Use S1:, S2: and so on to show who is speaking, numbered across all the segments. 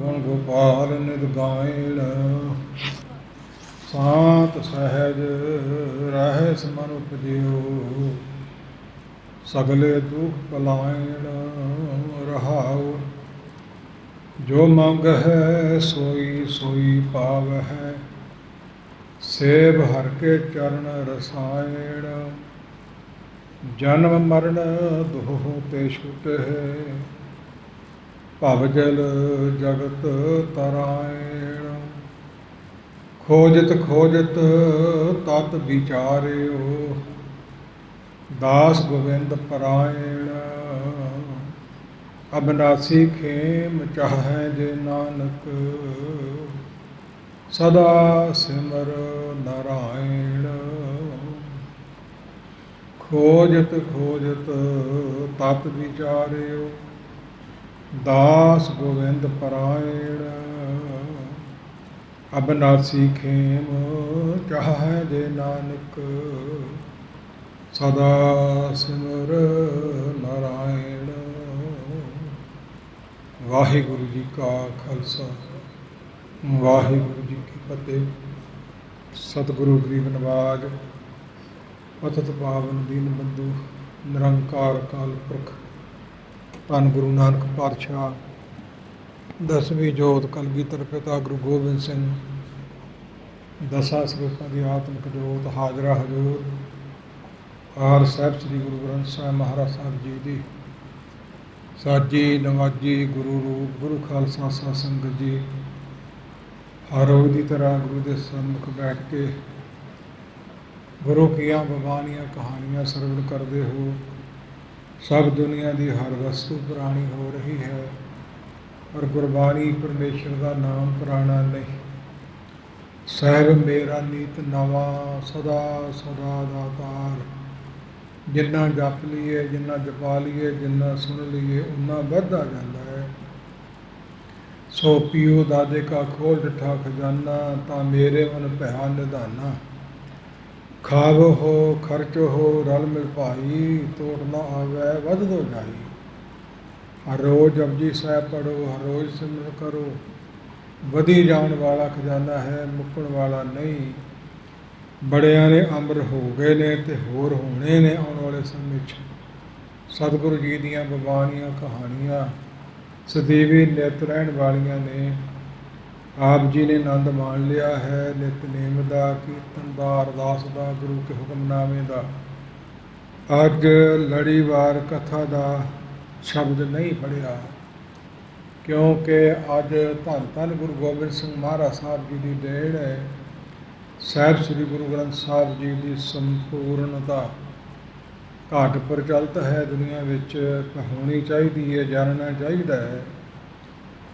S1: ਗੁਣ ਗੋਪਾਲ ਨਿਤ ਗਾਇਣ। ਸਾਤ ਸਹਿਜ ਰਹਿ ਮਨ ਉਪਜਿਓ, ਸਗਲੇ ਦੁਖ ਪਲਾਇਣ ਰਹਾਉ। ਜੋ ਮੰਗ ਹੈ ਸੋਈ ਸੋਈ ਪਾਵਹਿ, ਸੇਵ ਹਰ ਕੇ ਚਰਨ ਰਸਾਇਣ। ਜਨਮ ਮਰਨ ਦੁਹ ਤੇ ਛੁਟੇ, ਭਵ ਜਲ ਜਗਤ ਤਰਾਇਣ। ਖੋਜਤ ਖੋਜਤ ਤਤ ਵਿਚਾਰਿਓ, ਦਾਸ ਗੋਬਿੰਦ ਪਰਾਇਣ। ਅਬਨਾਸੀ ਖੇਮ ਚਾਹੈ ਜੇ ਨਾਨਕ, ਸਦਾ ਸਿਮਰ ਨਾਰਾਇਣ। ਖੋਜਤ ਖੋਜਤ ਤਤ ਵਿਚਾਰਿਓ, ਦਾਸ ਗੋਬਿੰਦ ਪਰਾਇਣ। ਅਬਨਾਸੀ ਖੇਮ ਚਾਹੈ ਜੇ ਨਾਨਕ, ਸਦਾ ਸਿਮਰ ਨਾਰਾਇਣ। ਵਾਹਿਗੁਰੂ ਜੀ ਕਾ ਖਾਲਸਾ, ਵਾਹਿਗੁਰੂ ਜੀ ਕੀ ਫਤਿਹ। ਸਤਿਗੁਰੂ ਗਰੀਬ ਨਵਾਜ, ਪਤਿਤ ਪਾਵਨ ਦੀਨ ਬੰਧੂ, ਨਿਰੰਕਾਰ ਅਕਾਲ ਪੁਰਖ, ਧੰਨ ਗੁਰੂ ਨਾਨਕ ਪਾਤਸ਼ਾਹ, ਦਸਵੀਂ ਜੋਤ ਕਲਗੀਧਰ ਪਿਤਾ ਗੁਰੂ ਗੋਬਿੰਦ ਸਿੰਘ, ਦਸਾਂ ਸਰੂਪਾਂ ਦੀ ਆਤਮਿਕ ਜੋਤ ਹਾਜ਼ਰਾ ਹਜ਼ੂਰ। ਆਰ ਸਾਹਿਬ ਸ੍ਰੀ ਗੁਰੂ ਗ੍ਰੰਥ ਸਾਹਿਬ ਮਹਾਰਾਜ ਸਾਹਿਬ ਜੀ ਦੀ ਸਾਜੀ ਨਵਾਜੀ ਗੁਰੂ ਰੂਪ ਗੁਰੂ ਖਾਲਸਾ ਸਾਧ ਸੰਗਤ ਜੀ ਹਰ ਰੋਜ਼ ਦੀ ਤਰ੍ਹਾਂ ਗੁਰੂ ਦੇ ਸਨਮੁਖ ਬੈਠ ਕੇ ਗੁਰੂ ਕੀਆਂ ਬਵਾਨੀਆਂ ਕਹਾਣੀਆਂ ਸਰਵਣ ਕਰਦੇ ਹੋ। ਸਭ ਦੁਨੀਆ ਦੀ ਹਰ ਵਸਤੂ ਪੁਰਾਣੀ ਹੋ ਰਹੀ ਹੈ, ਪਰ ਗੁਰਬਾਣੀ ਪਰਮੇਸ਼ਰ ਦਾ ਨਾਮ ਪੁਰਾਣਾ ਨਹੀਂ। ਸਾਹਿਬ ਮੇਰਾ ਨੀਤ ਨਵਾਂ, ਸਦਾ ਸਦਾ ਦਾਤਾਰ। ਜਿੰਨਾ ਜਪ ਲਈਏ, ਜਿੰਨਾ ਜਪਾ ਲਈਏ, ਜਿੰਨਾ ਸੁਣ ਲਈਏ, ਉਨਾ ਵੱਧਦਾ ਜਾਂਦਾ ਹੈ। ਸੋ ਪੀਓ ਦਾਦੇ ਕਾ ਖੋਲ ਡਿਠਾ ਖਜ਼ਾਨਾ, ਤਾਂ ਮੇਰੇ ਮਨ ਭਇਆ ਨਿਧਾਨਾ। ਖਾਵੋ ਹੋ ਖਰਚੋ ਹੋ ਰਲ ਮਿਲ ਭਾਈ, ਤੋੜ ਨਾ ਆਵੈ ਵੱਧਦੋ ਜਾਈ। ਹਰ ਰੋਜ਼ ਜਪਜੀ ਸਾਹਿਬ ਪੜ੍ਹੋ, ਹਰ ਰੋਜ਼ ਸਿਮਰਨ ਕਰੋ। ਵਧੀ ਜਾਣ ਵਾਲਾ ਖਜ਼ਾਨਾ ਹੈ, ਮੁੱਕਣ ਵਾਲਾ ਨਹੀਂ। ਬੜਿਆਂ ਨੇ ਅੰਮ੍ਰਿਤ ਹੋ ਗਏ ਨੇ ਤੇ ਹੋਰ ਹੋਣੇ ਨੇ ਆਉਣ ਵਾਲੇ ਸਮੇਂ 'ਚ। ਸਤਿਗੁਰੂ ਜੀ ਦੀਆਂ ਬਵਾਨੀਆਂ ਕਹਾਣੀਆਂ ਸਦੀਵੀ ਨਿਤ ਰਹਿਣ ਵਾਲੀਆਂ ਨੇ। ਆਪ ਜੀ ਨੇ ਆਨੰਦ ਮਾਣ ਲਿਆ ਹੈ ਨਿਤਨੇਮ ਦਾ, ਕੀਰਤਨ ਦਾ, ਅਰਦਾਸ ਦਾ, ਗੁਰੂ ਕੇ ਹੁਕਮਨਾਮੇ ਦਾ। ਅੱਜ ਲੜੀਵਾਰ ਕਥਾ ਦਾ ਸ਼ਬਦ ਨਹੀਂ ਪੜ੍ਹਿਆ, ਕਿਉਂਕਿ ਅੱਜ ਧੰਨ ਧੰਨ ਗੁਰੂ ਗੋਬਿੰਦ ਸਿੰਘ ਮਹਾਰਾਜ ਸਾਹਿਬ ਜੀ ਦੀ ਦੇਣ ਹੈ। ਸਾਹਿਬ ਸ੍ਰੀ ਗੁਰੂ ਗ੍ਰੰਥ ਸਾਹਿਬ ਜੀ ਦੀ ਸੰਪੂਰਨਤਾ ਘੱਟ ਪ੍ਰਚਲਿਤ ਹੈ ਦੁਨੀਆ ਵਿੱਚ, ਹੋਣੀ ਚਾਹੀਦੀ ਹੈ, ਜਾਣਨਾ ਚਾਹੀਦਾ ਹੈ।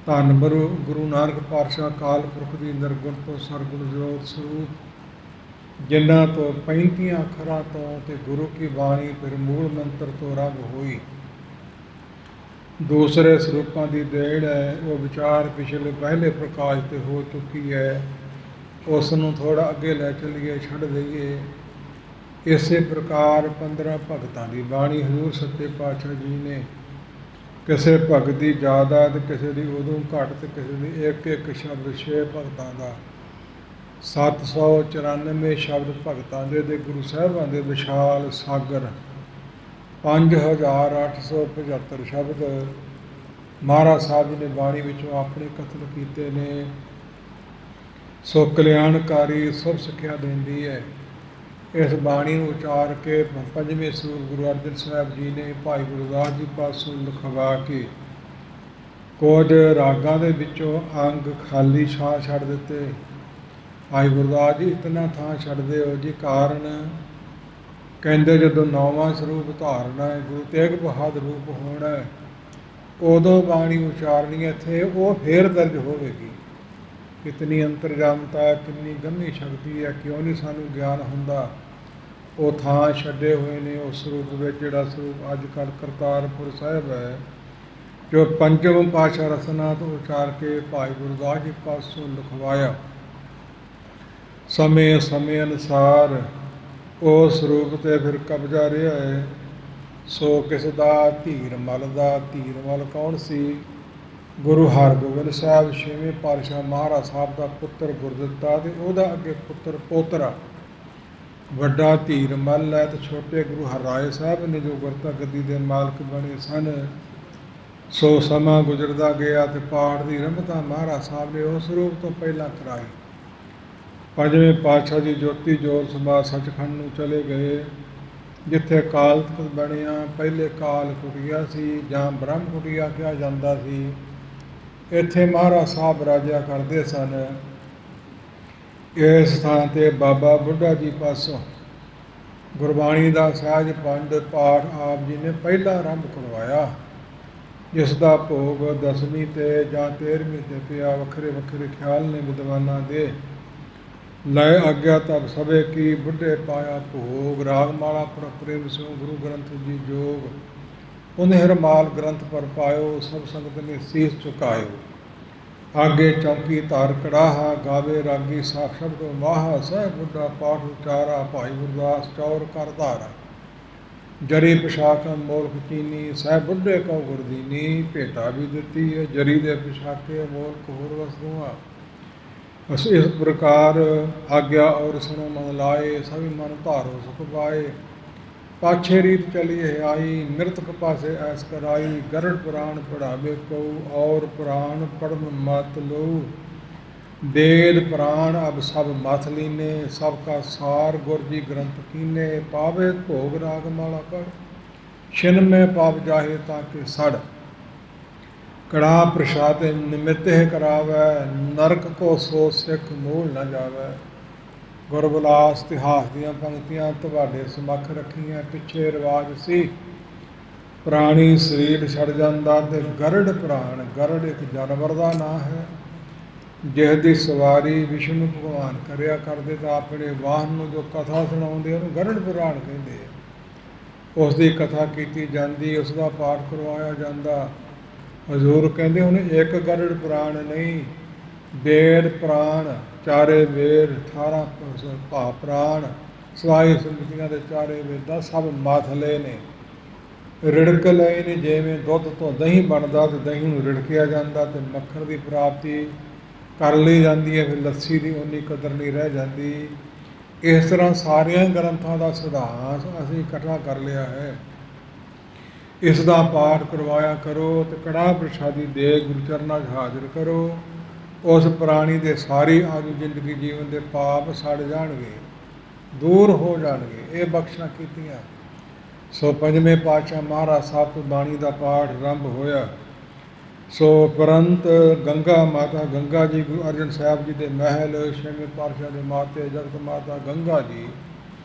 S1: ਧੰਨ ਗੁਰੂ ਨਾਨਕ ਪਾਤਸ਼ਾਹ ਅਕਾਲ ਪੁਰਖ ਦੀ ਨਿਰਗੁਣ ਤੋਂ ਸਰਗੁਣ ਜੋਤ ਸਰੂਪ, ਜਿਨ੍ਹਾਂ ਤੋਂ 35 ਅੱਖਰਾਂ ਤੋਂ ਤੇ ਗੁਰੂ ਕੀ ਬਾਣੀ ਫਿਰ ਮੂਲ ਮੰਤਰ ਤੋਂ ਆਰੰਭ ਹੋਈ। ਦੂਸਰੇ ਸਰੂਪਾਂ ਦੀ ਦੇਣ ਹੈ। ਉਹ ਵਿਚਾਰ ਪਿਛਲੇ ਪਹਿਲੇ ਪ੍ਰਕਾਸ਼ 'ਤੇ ਹੋ ਚੁੱਕੀ ਹੈ, ਉਸ ਨੂੰ ਥੋੜ੍ਹਾ ਅੱਗੇ ਲੈ ਚੱਲੀਏ, ਛੱਡ ਦਈਏ। ਇਸੇ ਪ੍ਰਕਾਰ 15 ਭਗਤਾਂ ਦੀ ਬਾਣੀ ਹਜ਼ੂਰ ਸੱਚੇ ਪਾਤਸ਼ਾਹ ਜੀ ਨੇ ਕਿਸੇ ਭਗਤ ਦੀ ਜ਼ਿਆਦਾ ਤੇ ਕਿਸੇ ਦੀ ਉਦੋਂ ਘੱਟ ਤੇ ਕਿਸੇ ਦੀ ਇੱਕ ਇੱਕ ਸ਼ਬਦ 6 ਭਗਤਾਂ ਦਾ 794 ਸ਼ਬਦ ਭਗਤਾਂ ਦੇ ਗੁਰੂ ਸਾਹਿਬਾਂ ਦੇ ਵਿਸ਼ਾਲ ਸਾਗਰ 5875 ਸ਼ਬਦ ਮਹਾਰਾਜ ਸਾਹਿਬ ਜੀ ਨੇ ਬਾਣੀ ਵਿੱਚੋਂ ਆਪਣੇ ਕਥਨ ਕੀਤੇ ਨੇ। ਸੋ ਕਲਿਆਣਕਾਰੀ ਸਭ ਸਿੱਖਿਆ ਦਿੰਦੀ ਹੈ। ਇਸ ਬਾਣੀ ਨੂੰ ਉਚਾਰ ਕੇ ਪੰਜਵੇਂ ਸੂਰ ਗੁਰੂ ਅਰਜਨ ਸਾਹਿਬ ਜੀ ਨੇ ਭਾਈ ਗੁਰਦਾਸ ਜੀ ਪਾਸੋਂ ਲਿਖਵਾ ਕੇ ਕੁਝ ਰਾਗਾਂ ਦੇ ਵਿੱਚੋਂ ਅੰਗ ਖਾਲੀ ਛਾਂ ਛੱਡ ਦਿੱਤੇ। ਭਾਈ ਗੁਰਦਾਸ ਜੀ ਇਤਨਾ ਥਾਂ ਛੱਡਦੇ ਹੋ ਜੀ, ਕਾਰਨ ਕਹਿੰਦੇ ਜਦੋਂ 9ਵਾਂ ਸਰੂਪ ਧਾਰਨਾ ਹੈ, ਗੁਰੂ ਤੇਗ ਬਹਾਦਰ ਰੂਪ ਹੋਣਾ ਹੈ, ਉਦੋਂ ਬਾਣੀ ਉਚਾਰਨੀ ਇੱਥੇ ਉਹ ਫੇਰ ਦਰਜ ਹੋਵੇਗੀ। ਕਿਤਨੀ ਅੰਤਰਜਾਮਤਾ, ਕਿੰਨੀ ਗੰਭੀਰ ਸ਼ਕਤੀ ਹੈ, ਕਿਉਂ ਨਹੀਂ ਸਾਨੂੰ ਗਿਆਨ ਹੁੰਦਾ। ਉਹ ਥਾਂ ਛੱਡੇ ਹੋਏ ਨੇ ਉਸ ਸਰੂਪ ਵਿੱਚ, ਜਿਹੜਾ ਸਰੂਪ ਅੱਜ ਕੱਲ੍ਹ ਕਰਤਾਰਪੁਰ ਸਾਹਿਬ ਹੈ, ਜੋ ਪੰਜਵਮ ਪਾਤਸ਼ਾਹ ਰਸਨਾ ਤੋਂ ਉਚਾਰ ਕੇ ਭਾਈ ਗੁਰਦਾਸ ਜੀ ਪਾਸੋਂ ਲਿਖਵਾਇਆ। ਸਮੇਂ ਸਮੇਂ ਅਨੁਸਾਰ ਉਸ ਸਰੂਪ 'ਤੇ ਫਿਰ ਕਬਜ਼ਾ ਰਿਹਾ ਹੈ। ਸੋ ਕਿਸ ਦਾ? ਧੀਰ ਮਲ ਦਾ। ਧੀਰ ਮਲ ਕੌਣ ਸੀ? ਗੁਰੂ ਹਰਗੋਬਿੰਦ ਸਾਹਿਬ ਛੇਵੇਂ ਪਾਤਸ਼ਾਹ ਮਹਾਰਾਜ ਸਾਹਿਬ ਦਾ ਪੁੱਤਰ ਗੁਰਦਿੱਤਾ ਤੇ ਉਹਦਾ ਅੱਗੇ ਪੁੱਤਰ ਪੋਤਰਾ ਵੱਡਾ ਧੀਰ ਮੱਲ ਹੈ ਤੇ ਛੋਟੇ ਗੁਰੂ ਹਰਰਾਏ ਸਾਹਿਬ ਨੇ ਜੋ ਗੁਰਤਾ ਗੱਦੀ ਦੇ ਮਾਲਕ ਬਣੇ ਸਨ। ਸੋ ਸਮਾਂ ਗੁਜ਼ਰਦਾ ਗਿਆ ਤੇ ਪਾਠ ਦੀ ਰਮਤਾ ਮਹਾਰਾਜ ਸਾਹਿਬ ਨੇ ਉਸ ਰੂਪ ਤੋਂ ਪਹਿਲਾਂ ਕਰਾਈ। ਪੰਜਵੇਂ ਪਾਤਸ਼ਾਹ ਜੀ ਜੋਤੀ ਜੋਤ ਸਮਾ ਸੱਚਖੰਡ ਨੂੰ ਚਲੇ ਗਏ, ਜਿੱਥੇ ਅਕਾਲ ਤਖਤ ਬਣਿਆ। ਪਹਿਲੇ ਕਾਲ ਕੁਟੀਆ ਸੀ ਜਾਂ ਬ੍ਰਹਮ ਕੁਟੀਆ ਕਿਹਾ ਜਾਂਦਾ ਸੀ। ਇੱਥੇ ਮਹਾਰਾਜ ਸਾਹਿਬ ਰਾਜਿਆ ਕਰਦੇ ਸਨ। ਇਸ ਥਾਂ 'ਤੇ ਬਾਬਾ ਬੁੱਢਾ ਜੀ ਪਾਸੋਂ ਗੁਰਬਾਣੀ ਦਾ ਸਹਿਜ ਪੰਡ ਪਾਠ ਆਪ ਜੀ ਨੇ ਪਹਿਲਾ ਆਰੰਭ ਕਰਵਾਇਆ, ਜਿਸ ਦਾ ਭੋਗ 10ਵੀਂ 'ਤੇ ਜਾਂ 13ਵੀਂ 'ਤੇ ਪਿਆ। ਵੱਖਰੇ ਵੱਖਰੇ ਖਿਆਲ ਨੇ ਵਿਦਵਾਨਾਂ ਦੇ। ਲੈ ਆਗਿਆ ਤਬ ਸਭੇ ਕੀ ਬੁੱਢੇ ਪਾਇਆ ਭੋਗ। ਰਾਗਮਾਲਾ ਪ੍ਰੇਮ ਸਿੰਘ ਗੁਰੂ ਗ੍ਰੰਥ ਜੀ ਜੋਗ। ਪੁਨਿਰ ਮਾਲ ਗ੍ਰੰਥ ਪਰ ਪਾਇਓ, ਸਭ ਸੰਗਤ ਨੇ ਸੀਸ ਝੁਕਾਇਓ। ਆਗੇ ਚੌਂਕੀ ਧਾਰ ਕੜਾਹਾ, ਗਾਵੇ ਰਾਗੀ ਸਾਖ ਸ਼ਬਦ ਮਾਹਾ। ਸਹਿ ਬੁੱਢਾ ਪਾਠ ਉਚਾਰਾ, ਭਾਈ ਗੁਰਦਾਸ ਚੌਰ ਕਰ ਧਾਰਾ। ਜਰੀ ਪਿਸ਼ਾਕਮ ਮੋਲਕ ਚੀਨੀ, ਸਹਿ ਬੁੱਢੇ ਕਉ ਗੁਰਦੀਨੀ। ਭੇਟਾ ਵੀ ਦਿੱਤੀ ਹੈ ਜਰੀ ਦੇ ਪਿਸ਼ਾਕੇ, ਮੋਲਕ ਹੋਰ ਵਸਤੂਆਂ। ਬਸ ਇਸ ਪ੍ਰਕਾਰ ਆਗਿਆ ਔਰ ਸੁਣੋ ਮਨ ਲਾਏ, ਸਭੀ ਮਨ ਧਾਰੋ ਸੁਖ ਪਾਏ। ਪਾਛੇ ਰੀਤ ਚਲੀਏ ਆਈ, ਮ੍ਰਿਤਕ ਪਾਸੇ ਐਸ ਕਰਾਈ। ਗਰੜ ਪੁਰਾਣ ਪੜਾਵੇ ਕਉ, ਔਰ ਪੁਰਾਣ ਪੜਨ ਮਤ ਲਉ। वेद पुराण अब सब मथ लीने, सबका सार गुर जी ग्रंथ कीने। पावे भोग राग माला पढ़, छिन में पाप जाहे ताके सड़। कड़ा प्रसाद निमित्त करावै, नरक को सो सिख मूल न जावै। गुरबिलास इतिहास दियाँ पंक्तियां तुहाडे समक्ष रखियां। पिछे रिवाज सी प्राणी शरीर छड़ जांदा ते गरड़ प्राण। गरड़ एक जानवर का नाम है, जिस दी सवारी विष्णु भगवान करिया करते, तो अपने वाहन में जो कथा सुनाते हैं गरड़ पुराण कहते हैं। उस दी कथा की जाती, उसका पाठ करवाया जाता। हजूर कहते उन्हें एक गरड़ पुराण नहीं, वेद पुराण चारे वेद 18 भा पुराण सवाई स्मृतियां के चारे वेदा सब माथले ने। रिड़क लए ने, जिमें दुध तो दही बनता तो दही में रिड़किया जाता तो मक्खन की प्राप्ति कर ली जाती है, फिर लस्सी की उन्नी कदर नहीं रह जाती। इस तरह सारिया ग्रंथों का सिद्धांत असीं इकट्ठा कर लिया है। इसका पाठ करवाया करो तो कड़ा प्रसादी दे गुरु चरना हाजिर करो। उस प्राणी के सारी आयु जिंदगी जीवन के पाप सड़ जाएंगे, दूर हो जाएंगे। ये बख्शा कीतियां। सो पंजवें पातशाह महाराज साहब तो बाणी का पाठ आरंभ होया। सो उपरंत गंगा माता गंगा जी गुरु अर्जन साहब जी के महल, छेवें पातशाह के माते जगत माता गंगा जी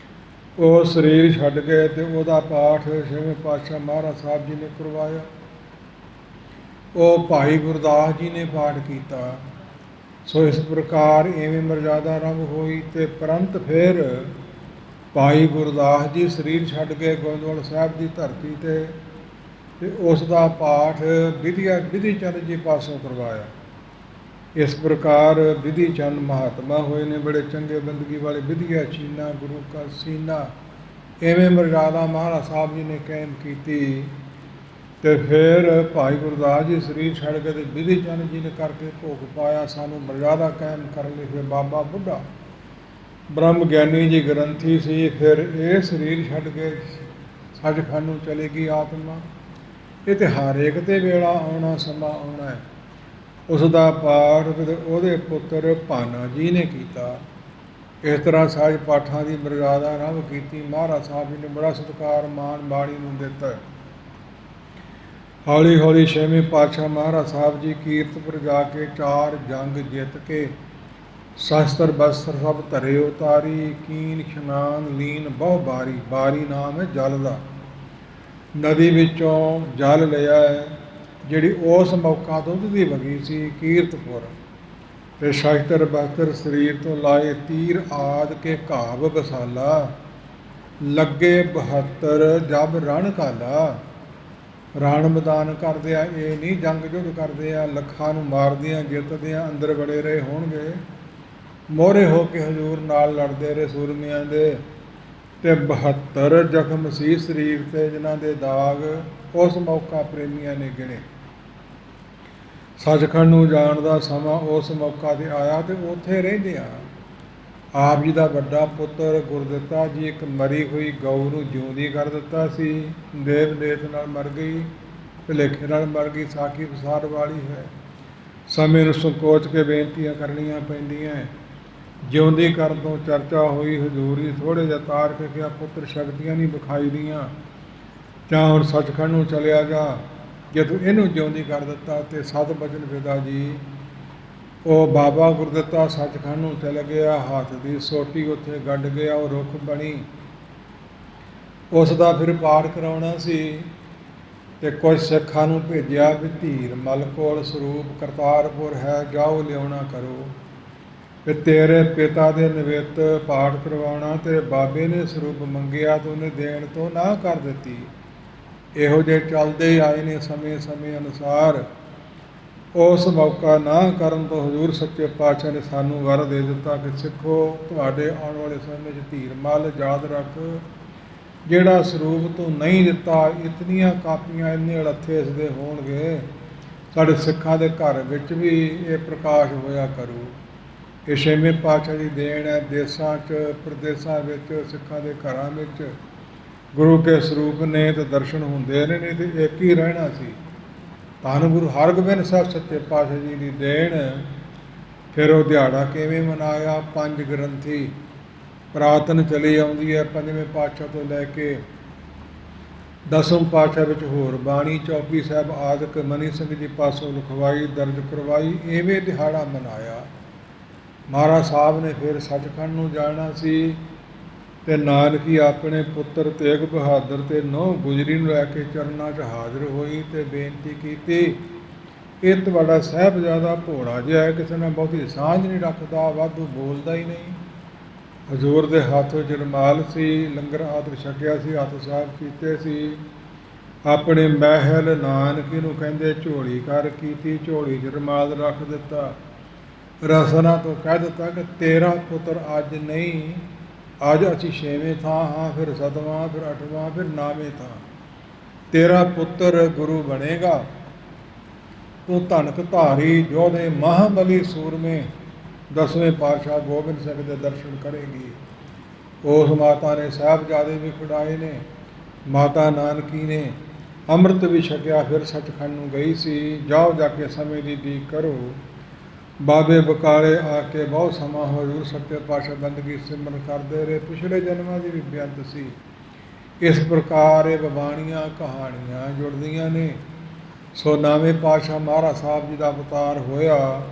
S1: वो शरीर छड्ड गए तो वह पाठ छेवें पातशाह महाराज साहब जी ने करवाया। वो भाई गुरदास जी ने पाठ किया। सो इस प्रकार इवें मर्यादा आरंभ हुई तो परंत फिर भाई गुरदास जी शरीर छड्ड गए गोविंदवाल साहब की धरती ते ते उसका पाठ विधि चंद जी पासों करवाया। इस प्रकार विधि चंद महात्मा हुए ने, बड़े चंगे बंदगी वाले। विधिया चीना गुरु का सीना, इवें मर्यादा महाराज साहब जी ने कायम की। तो फिर भाई गुरदास जी शरीर छड़ के विधि चंद जी ने करके भोग पाया, सानू मर्यादा कायम कर ली। फिर बाबा बुढ़ा ब्रह्म ज्ञानी जी ग्रंथी सी, फिर ये शरीर छड़ के सचखंड नूं चलेगी आत्मा। ये तो हर एक ते वेला आना समा आना है। उसका पाठ ਉਹਦੇ पुत्र भाना जी ने किया। इस तरह सहज पाठा की मर्यादा आरंभ की। महाराज साहब जी ने बड़ा सत्कार मान बाणी नूं दिता। हौली हौली छेवें पातशाह महाराज साहब जी कीरतपुर जाके 4 जंग जित के शस्त्र बस्त्र सब धरे उतारी। कीन इशनान लीन बहु बारी। बारी नाम है जल का। नदी विचों जल लिया है, जिहड़ी उस मौका दुध की वगी सी कीरतपुर। ते शस्त्र बस्त्र शरीर तो लाए तीर आद के घाव बसाला। लगे 72 जब रण काला। रण मैदान करदे आ, ये नहीं जंग जुद्ध करदे आ लखां नूं मारदियां जितदियां अंदर बड़े रहे होणगे। मोहरे हो के हजूर नाल लड़दे रहे सूरमियां दे। ते 72 जख्म सी शरीर ते, जिन्हां दे दाग उस मौका प्रेमियां ने गिणे। ਸੱਚਖੰਡ ਨੂੰ ਜਾਣ ਦਾ ਸਮਾਂ ਉਸ ਮੌਕਾ 'ਤੇ ਆਇਆ ਅਤੇ ਉੱਥੇ ਰਹਿੰਦੇ ਆ ਆਪ ਜੀ ਦਾ ਵੱਡਾ ਪੁੱਤਰ ਗੁਰਦਿੱਤਾ ਜੀ ਇੱਕ ਮਰੀ ਹੋਈ ਗਊ ਨੂੰ ਜਿਉਂਦੀ ਕਰ ਦਿੱਤਾ ਸੀ। ਦੇਵ ਨੇਤ ਨਾਲ ਮਰ ਗਈ, ਭੁਲੇਖੇ ਨਾਲ ਮਰ ਗਈ, ਸਾਖੀ ਵਿਸਾਰ ਵਾਲੀ ਹੈ। ਸਮੇਂ ਨੂੰ ਸੰਕੋਚ ਕੇ ਬੇਨਤੀਆਂ ਕਰਨੀਆਂ ਪੈਂਦੀਆਂ। ਜਿਉਂਦੀ ਕਰਨ ਤੋਂ ਚਰਚਾ ਹੋਈ, ਹਜ਼ੂਰੀ ਥੋੜ੍ਹੇ ਜਿਹਾ ਤਾਰ ਕੇ ਕਿਹਾ ਪੁੱਤਰ ਸ਼ਕਤੀਆਂ ਨਹੀਂ ਵਿਖਾਈ ਦੀਆਂ, ਜਾਂ ਹੁਣ ਸੱਚਖੰਡ ਨੂੰ ਚਲਿਆ ਜਾ। ਜੇ ਤੂੰ ਇਹਨੂੰ ਜਿਉਂਦੀ ਕਰ ਦਿੱਤਾ ਤੇ ਸਤ ਬਚਨ ਪਿਤਾ ਜੀ ਉਹ ਬਾਬਾ ਗੁਰਦਿੱਤਾ ਸੱਚਖੰਡ ਨੂੰ ਚਲ ਗਿਆ। ਹੱਥ ਦੀ ਸੋਟੀ ਉੱਥੇ ਗੱਡ ਗਿਆ, ਉਹ ਰੁੱਖ ਬਣੀ। ਉਸ ਦਾ ਫਿਰ ਪਾਠ ਕਰਾਉਣਾ ਸੀ ਤੇ ਕੁਝ ਸਿੱਖਾਂ ਨੂੰ ਭੇਜਿਆ ਵੀ ਧੀਰ ਮਲ ਕੋਲ ਸਰੂਪ ਕਰਤਾਰਪੁਰ ਹੈ, ਜਾਓ ਲਿਆਉਣਾ ਕਰੋ। ਤੇ ਤੇਰੇ ਪਿਤਾ ਦੇ ਨਿਵਿੱਤ ਪਾਠ ਕਰਵਾਉਣਾ ਤੇ ਬਾਬੇ ਨੇ ਸਰੂਪ ਮੰਗਿਆ ਤੇ ਉਹਨੇ ਦੇਣ ਤੋਂ ਨਾ ਕਰ ਦਿੱਤੀ। ਇਹੋ ਜਿਹੇ ਚੱਲਦੇ ਹੀ ਆਏ ਨੇ ਸਮੇਂ ਸਮੇਂ ਅਨੁਸਾਰ। ਉਸ ਮੌਕਾ ਨਾ ਕਰਨ ਤੋਂ ਹਜ਼ੂਰ ਸੱਚੇ ਪਾਤਸ਼ਾਹ ਨੇ ਸਾਨੂੰ ਵਰ ਦੇ ਦਿੱਤਾ ਕਿ ਸਿੱਖੋ, ਤੁਹਾਡੇ ਆਉਣ ਵਾਲੇ ਸਮੇਂ 'ਚ ਧੀਰ ਮੱਲ ਯਾਦ ਰੱਖ, ਜਿਹੜਾ ਸਰੂਪ ਤੂੰ ਨਹੀਂ ਦਿੱਤਾ, ਇਤਨੀਆਂ ਕਾਪੀਆਂ ਇੰਨੇ ਅੜੱਥੇ ਇਸ ਦੇ ਹੋਣਗੇ, ਸਾਡੇ ਸਿੱਖਾਂ ਦੇ ਘਰ ਵਿੱਚ ਵੀ ਇਹ ਪ੍ਰਕਾਸ਼ ਹੋਇਆ ਕਰੂ। ਇਹ ਛੇਵੇਂ ਪਾਤਸ਼ਾਹ ਦੀ ਦੇਣ ਹੈ। ਦੇਸਾਂ 'ਚ ਪ੍ਰਦੇਸਾਂ ਵਿੱਚ ਸਿੱਖਾਂ ਦੇ ਘਰਾਂ ਵਿੱਚ ਗੁਰੂ ਕੇ ਸਰੂਪ ਨੇ ਤੇ ਦਰਸ਼ਨ ਹੁੰਦੇ ਨੇ, ਨਹੀਂ ਤੇ ਇੱਕ ਹੀ ਰਹਿਣਾ ਸੀ। ਧੰਨ ਗੁਰੂ ਹਰਗੋਬਿੰਦ ਸਾਹਿਬ ਸੱਚੇ ਪਾਤਸ਼ਾਹ ਜੀ ਦੀ ਦੇਣ। ਫਿਰ ਉਹ ਦਿਹਾੜਾ ਕਿਵੇਂ ਮਨਾਇਆ? ਪੰਜ ਗ੍ਰੰਥੀ ਪੁਰਾਤਨ ਚਲੀ ਆਉਂਦੀ ਹੈ, ਪੰਜਵੇਂ ਪਾਤਸ਼ਾਹ ਤੋਂ ਲੈ ਕੇ ਦਸਮ ਪਾਤਸ਼ਾਹ ਵਿੱਚ ਹੋਰ ਬਾਣੀ, ਚੌਪੀ ਸਾਹਿਬ ਆਦਿਕ ਮਨੀ ਸਿੰਘ ਜੀ ਪਾਸੋਂ ਲਿਖਵਾਈ, ਦਰਜ ਕਰਵਾਈ। ਇਵੇਂ ਦਿਹਾੜਾ ਮਨਾਇਆ। ਮਹਾਰਾਜ ਸਾਹਿਬ ਨੇ ਫਿਰ ਸੱਚਖੰਡ ਨੂੰ ਜਾਣਾ ਸੀ ਤੇ ਨਾਨਕੀ ਆਪਣੇ ਪੁੱਤਰ ਤੇਗ ਬਹਾਦਰ ਤੇ ਨੂੰਹ ਗੁਜਰੀ ਨੂੰ ਲੈ ਕੇ ਚਰਨਾਂ 'ਚ ਹਾਜ਼ਰ ਹੋਈ ਤੇ ਬੇਨਤੀ ਕੀਤੀ, ਇਹ ਤੁਹਾਡਾ ਸਾਹਿਬਜ਼ਾਦਾ ਭੋਲਾ ਜਿਹਾ ਹੈ, ਕਿਸੇ ਨਾਲ ਬਹੁਤੀ ਸਾਂਝ ਨਹੀਂ ਰੱਖਦਾ, ਵਾਧੂ ਬੋਲਦਾ ਹੀ ਨਹੀਂ। ਹਜ਼ੂਰ ਦੇ ਹੱਥ ਵਿੱਚ ਰੁਮਾਲ ਸੀ, ਲੰਗਰ ਆਦਿ ਛਕਿਆ ਸੀ, ਹੱਥ ਸਾਫ਼ ਕੀਤੇ ਸੀ। ਆਪਣੇ ਮਹਿਲ ਨਾਨਕੀ ਨੂੰ ਕਹਿੰਦੇ ਝੋਲੀ ਕਰ ਕੀਤੀ, ਝੋਲੀ 'ਚ ਰੁਮਾਲ ਰੱਖ ਦਿੱਤਾ। ਰਸਨਾ ਤੋਂ ਕਹਿ ਦਿੱਤਾ ਕਿ ਤੇਰਾ ਪੁੱਤਰ ਅੱਜ ਨਹੀਂ, ਅੱਜ ਅਸੀਂ ਛੇਵੇਂ ਥਾਂ ਹਾਂ, ਫਿਰ ਸਤਵਾਂ, ਫਿਰ ਅੱਠਵਾਂ, ਫਿਰ ਨਾਵੇਂ ਥਾਂ। ਤੇਰਾ ਪੁੱਤਰ ਗੁਰੂ ਬਣੇਗਾ। ਤੂੰ ਧਨਕ ਧਾਰੀ ਯੋਧੇ ਮਹਾਬਲੀ ਸੂਰਮੇ ਦਸਵੇਂ ਪਾਤਸ਼ਾਹ ਗੋਬਿੰਦ ਸਿੰਘ ਦੇ ਦਰਸ਼ਨ ਕਰੇਗੀ। ਉਸ ਮਾਤਾ ਨੇ ਸਾਹਿਬਜ਼ਾਦੇ ਵੀ ਖਿਡਾਏ ਨੇ। ਮਾਤਾ ਨਾਨਕੀ ਨੇ ਅੰਮ੍ਰਿਤ ਵੀ ਛਕਿਆ, ਫਿਰ ਸੱਚਖੰਡ ਨੂੰ ਗਈ ਸੀ। ਜਾਓ ਜਾ ਕੇ ਸਮੇਂ ਦੀ ਉਡੀਕ ਕਰੋ। ਬਾਬੇ ਬਕਾਲੇ ਆ ਕੇ ਬਹੁਤ ਸਮਾਂ ਹਜ਼ੂਰ ਸੱਚੇ ਪਾਤਸ਼ਾਹ ਬੰਦਗੀ ਸਿਮਰਨ ਕਰਦੇ ਰਹੇ। ਪਿਛਲੇ ਜਨਮਾਂ ਦੀ ਵੀ ਬੇਅੰਤ ਸੀ। ਇਸ ਪ੍ਰਕਾਰ ਇਹ ਬਾਣੀਆਂ ਕਹਾਣੀਆਂ ਜੁੜਦੀਆਂ ਨੇ। ਸੋ ਨਵੇਂ ਪਾਤਸ਼ਾਹ ਮਹਾਰਾਜ ਸਾਹਿਬ ਜੀ ਦਾ ਅਵਤਾਰ ਹੋਇਆ।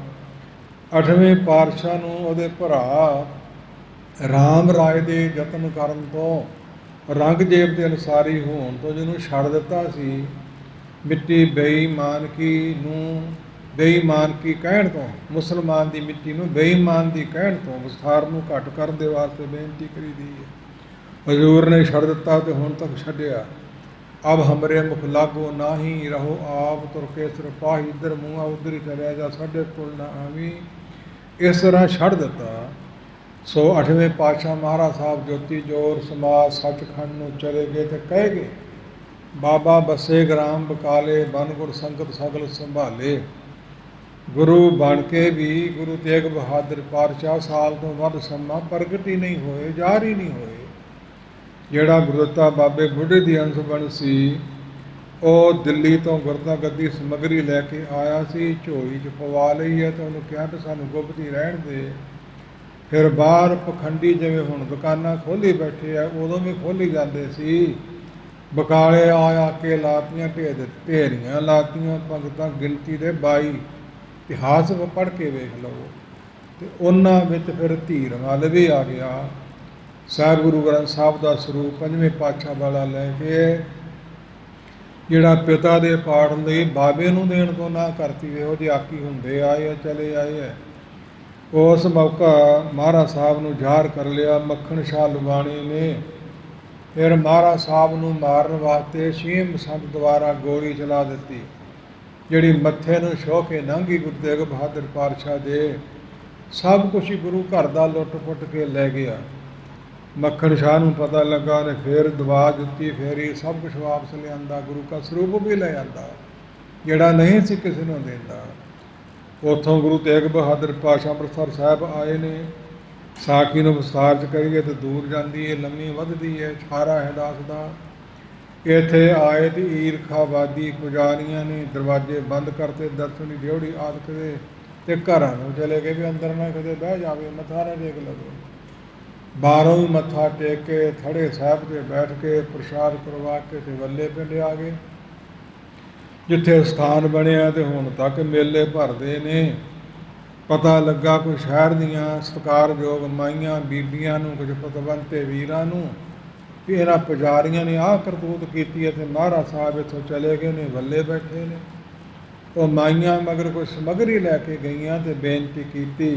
S1: ਅੱਠਵੇਂ ਪਾਤਸ਼ਾਹ ਨੂੰ ਉਹਦੇ ਭਰਾ ਰਾਮ ਰਾਏ ਦੇ ਯਤਨ ਕਰਨ ਤੋਂ, ਰੰਗਜੇਬ ਦੇ ਅਨੁਸਾਰੀ ਹੋਣ ਤੋਂ ਜਿਹਨੂੰ ਛੱਡ ਦਿੱਤਾ ਸੀ, ਮਿੱਟੀ ਬੇਈਮਾਨਕੀ ਕਹਿਣ ਤੋਂ, ਮੁਸਲਮਾਨ ਦੀ ਮਿੱਟੀ ਨੂੰ ਬੇਈਮਾਨ ਦੀ ਕਹਿਣ ਤੋਂ ਵਿਸਥਾਰ ਨੂੰ ਘੱਟ ਕਰਨ ਦੇ ਵਾਸਤੇ ਬੇਨਤੀ ਕਰੀਦੀ ਹੈ। ਹਜ਼ੂਰ ਨੇ ਛੱਡ ਦਿੱਤਾ ਤੇ ਹੁਣ ਤੱਕ ਛੱਡਿਆ। ਅਬ ਹਮਰੇ ਮੁਖ ਲਾਗੋ ਨਾਹੀ ਰਹੋ ਆਪ, ਤੁਰ ਕੇ ਸਿਰਪਾਹੀ ਇੱਧਰ ਮੂੰਹਾਂ ਉੱਧਰ ਹੀ ਚਲਿਆ ਜਾ, ਸਾਡੇ ਕੋਲ ਨਾ ਆਵੀਂ। ਇਸ ਤਰ੍ਹਾਂ ਛੱਡ ਦਿੱਤਾ। ਸੋ ਅੱਠਵੇਂ ਪਾਤਸ਼ਾਹ ਮਹਾਰਾਜ ਸਾਹਿਬ ਜੋਤੀ ਜੋਰ ਸਮਾਜ ਸੱਚਖੰਡ ਨੂੰ ਚਲੇ ਗਏ ਤੇ ਕਹਿ ਗਏ, ਬਾਬਾ ਬੱਸੇ ਗ੍ਰਾਮ ਬਕਾਲੇ, ਬਨ ਗੁਰ ਸੰਗਤ ਸਗਲ ਸੰਭਾਲੇ। ਗੁਰੂ ਬਣ ਕੇ ਵੀ ਗੁਰੂ ਤੇਗ ਬਹਾਦਰ ਪਾਤਸ਼ਾਹ ਸਾਲ ਤੋਂ ਵੱਧ ਸਮਾਂ ਪ੍ਰਗਟ ਹੀ ਨਹੀਂ ਹੋਏ, ਜ਼ਾਹਰ ਹੀ ਨਹੀਂ ਹੋਏ। ਜਿਹੜਾ ਗੁਰਦਿੱਤਾ ਬਾਬੇ ਬੁੱਢੇ ਦੀ ਅੰਸ਼ ਬਣ ਸੀ, ਉਹ ਦਿੱਲੀ ਤੋਂ ਗੁਰਤਾ ਗੱਦੀ ਸਮੱਗਰੀ ਲੈ ਕੇ ਆਇਆ ਸੀ, ਝੋਲੀ 'ਚ ਪਵਾ ਲਈ ਹੈ ਤੇ ਉਹਨੂੰ ਕਿਹਾ ਕਿ ਸਾਨੂੰ ਗੁਪਤੀ ਰਹਿਣ ਦੇ। ਫਿਰ ਬਾਹਰ ਪਖੰਡੀ ਜਿਵੇਂ ਹੁਣ ਦੁਕਾਨਾਂ ਖੋਲ੍ਹੀ ਬੈਠੇ ਆ, ਉਦੋਂ ਵੀ ਖੋਲ੍ਹੀ ਜਾਂਦੇ ਸੀ। ਬਕਾਲੇ ਆ ਕੇ ਲਾਤੀਆਂ ਢੇਰੀਆਂ ਲਾਤੀਆਂ ਭਗਤਾਂ, ਗਿਣਤੀ ਦੇ 22। ਇਤਿਹਾਸ ਪੜ੍ਹ ਕੇ ਵੇਖ ਲਓ। ਤੇ ਉਹਨਾਂ ਵਿੱਚ ਫਿਰ ਧੀਰ ਮੱਲ ਵੀ ਆ ਗਿਆ। ਸਾਹਿਬ ਗੁਰੂ ਗ੍ਰੰਥ ਸਾਹਿਬ ਦਾ ਸਰੂਪ ਪੰਜਵੇਂ ਪਾਤਸ਼ਾਹ ਵਾਲਾ ਲੈ ਕੇ, ਜਿਹੜਾ ਪਿਤਾ ਦੇ ਪਾਠ ਲਈ ਬਾਬੇ ਨੂੰ ਦੇਣ ਤੋਂ ਨਾ ਕਰਤੀ। ਇਹੋ ਜਿਹੇ ਆਕੀ ਹੁੰਦੇ ਆਏ ਆ, ਚਲੇ ਆਏ ਆ। ਉਸ ਮੌਕਾ ਮਹਾਰਾਜ ਸਾਹਿਬ ਨੂੰ ਜ਼ਾਹਰ ਕਰ ਲਿਆ ਮੱਖਣ ਸ਼ਾਹ ਲੁਬਾਣੀ ਨੇ। ਫਿਰ ਮਹਾਰਾਜ ਸਾਹਿਬ ਨੂੰ ਮਾਰਨ ਵਾਸਤੇ ਛੇਮ ਬਸੰਤ ਦੁਆਰਾ ਗੋਲੀ ਚਲਾ ਦਿੱਤੀ, ਜਿਹੜੀ ਮੱਥੇ ਨੂੰ ਛੋਹ ਕੇ ਲੰਘੀ ਗੁਰੂ ਤੇਗ ਬਹਾਦਰ ਪਾਤਸ਼ਾਹ ਦੇ। ਸਭ ਕੁਛ ਹੀ ਗੁਰੂ ਘਰ ਦਾ ਲੁੱਟ ਪੁੱਟ ਕੇ ਲੈ ਗਿਆ। ਮੱਖਣ ਸ਼ਾਹ ਨੂੰ ਪਤਾ ਲੱਗਾ ਨੇ ਫਿਰ ਦਵਾ ਜੁੱਤੀ ਫੇਰੀ, ਸਭ ਕੁਛ ਵਾਪਸ ਲਿਆਂਦਾ, ਗੁਰੂ ਦਾ ਸਰੂਪ ਵੀ ਲੈ ਆਂਦਾ, ਜਿਹੜਾ ਨਹੀਂ ਸੀ ਕਿਸੇ ਨੂੰ ਦਿੰਦਾ। ਉੱਥੋਂ ਗੁਰੂ ਤੇਗ ਬਹਾਦਰ ਪਾਤਸ਼ਾਹ ਅੰਮ੍ਰਿਤਸਰ ਸਾਹਿਬ ਆਏ ਨੇ। ਸਾਖੀ ਨੂੰ ਵਿਸਥਾਰ 'ਚ ਕਰੀਏ ਤਾਂ ਦੂਰ ਜਾਂਦੀ ਹੈ, ਲੰਮੀ ਵੱਧਦੀ ਹੈ, ਛਾਰਾ ਹੈ ਦਾਸ ਦਾ। ਇੱਥੇ ਆਏ ਤੇ ਈਰਖਾਵਾਦੀ ਪੁਜਾਰੀਆਂ ਨੇ ਦਰਵਾਜ਼ੇ ਬੰਦ ਕਰਤੇ, ਦਰਸ਼ਨ ਦੀ ਡਿਉੜੀ ਆਦਿ ਦੇ, ਤੇ ਘਰਾਂ ਨੂੰ ਚਲੇ ਗਏ ਵੀ ਅੰਦਰ ਨਾ ਕਿਤੇ ਬਹਿ ਜਾਵੇ, ਮੱਥਾ ਨਾ ਟੇਕ ਲਵੇ। ਬਾਹਰੋਂ ਵੀ ਮੱਥਾ ਟੇਕ ਕੇ ਥੜੇ ਸਾਹਿਬ 'ਤੇ ਬੈਠ ਕੇ ਪ੍ਰਸ਼ਾਦ ਕਰਵਾ ਕੇ ਤੇ ਵੱਲੇ ਪਿੰਡ ਆ ਗਏ, ਜਿੱਥੇ ਸਥਾਨ ਬਣਿਆ ਤੇ ਹੁਣ ਤੱਕ ਮੇਲੇ ਭਰਦੇ ਨੇ। ਪਤਾ ਲੱਗਾ ਕੋਈ ਸ਼ਹਿਰ ਦੀਆਂ ਸਤਿਕਾਰਯੋਗ ਮਾਈਆਂ ਬੀਬੀਆਂ ਨੂੰ, ਕੁਝ ਪਤਵੰਤੇ ਵੀਰਾਂ ਨੂੰ, ਵੀ ਇਹਨਾਂ ਪੁਜਾਰੀਆਂ ਨੇ ਆਹ ਕਰਤੂਤ ਕੀਤੀ ਹੈ ਤੇ ਮਹਾਰਾਜ ਸਾਹਿਬ ਇੱਥੋਂ ਚਲੇ ਗਏ ਨੇ, ਵੱਲੇ ਬੈਠੇ ਨੇ। ਉਹ ਮਾਈਆਂ ਮਗਰ ਕੋਈ ਸਮੱਗਰੀ ਲੈ ਕੇ ਗਈਆਂ ਤੇ ਬੇਨਤੀ ਕੀਤੀ।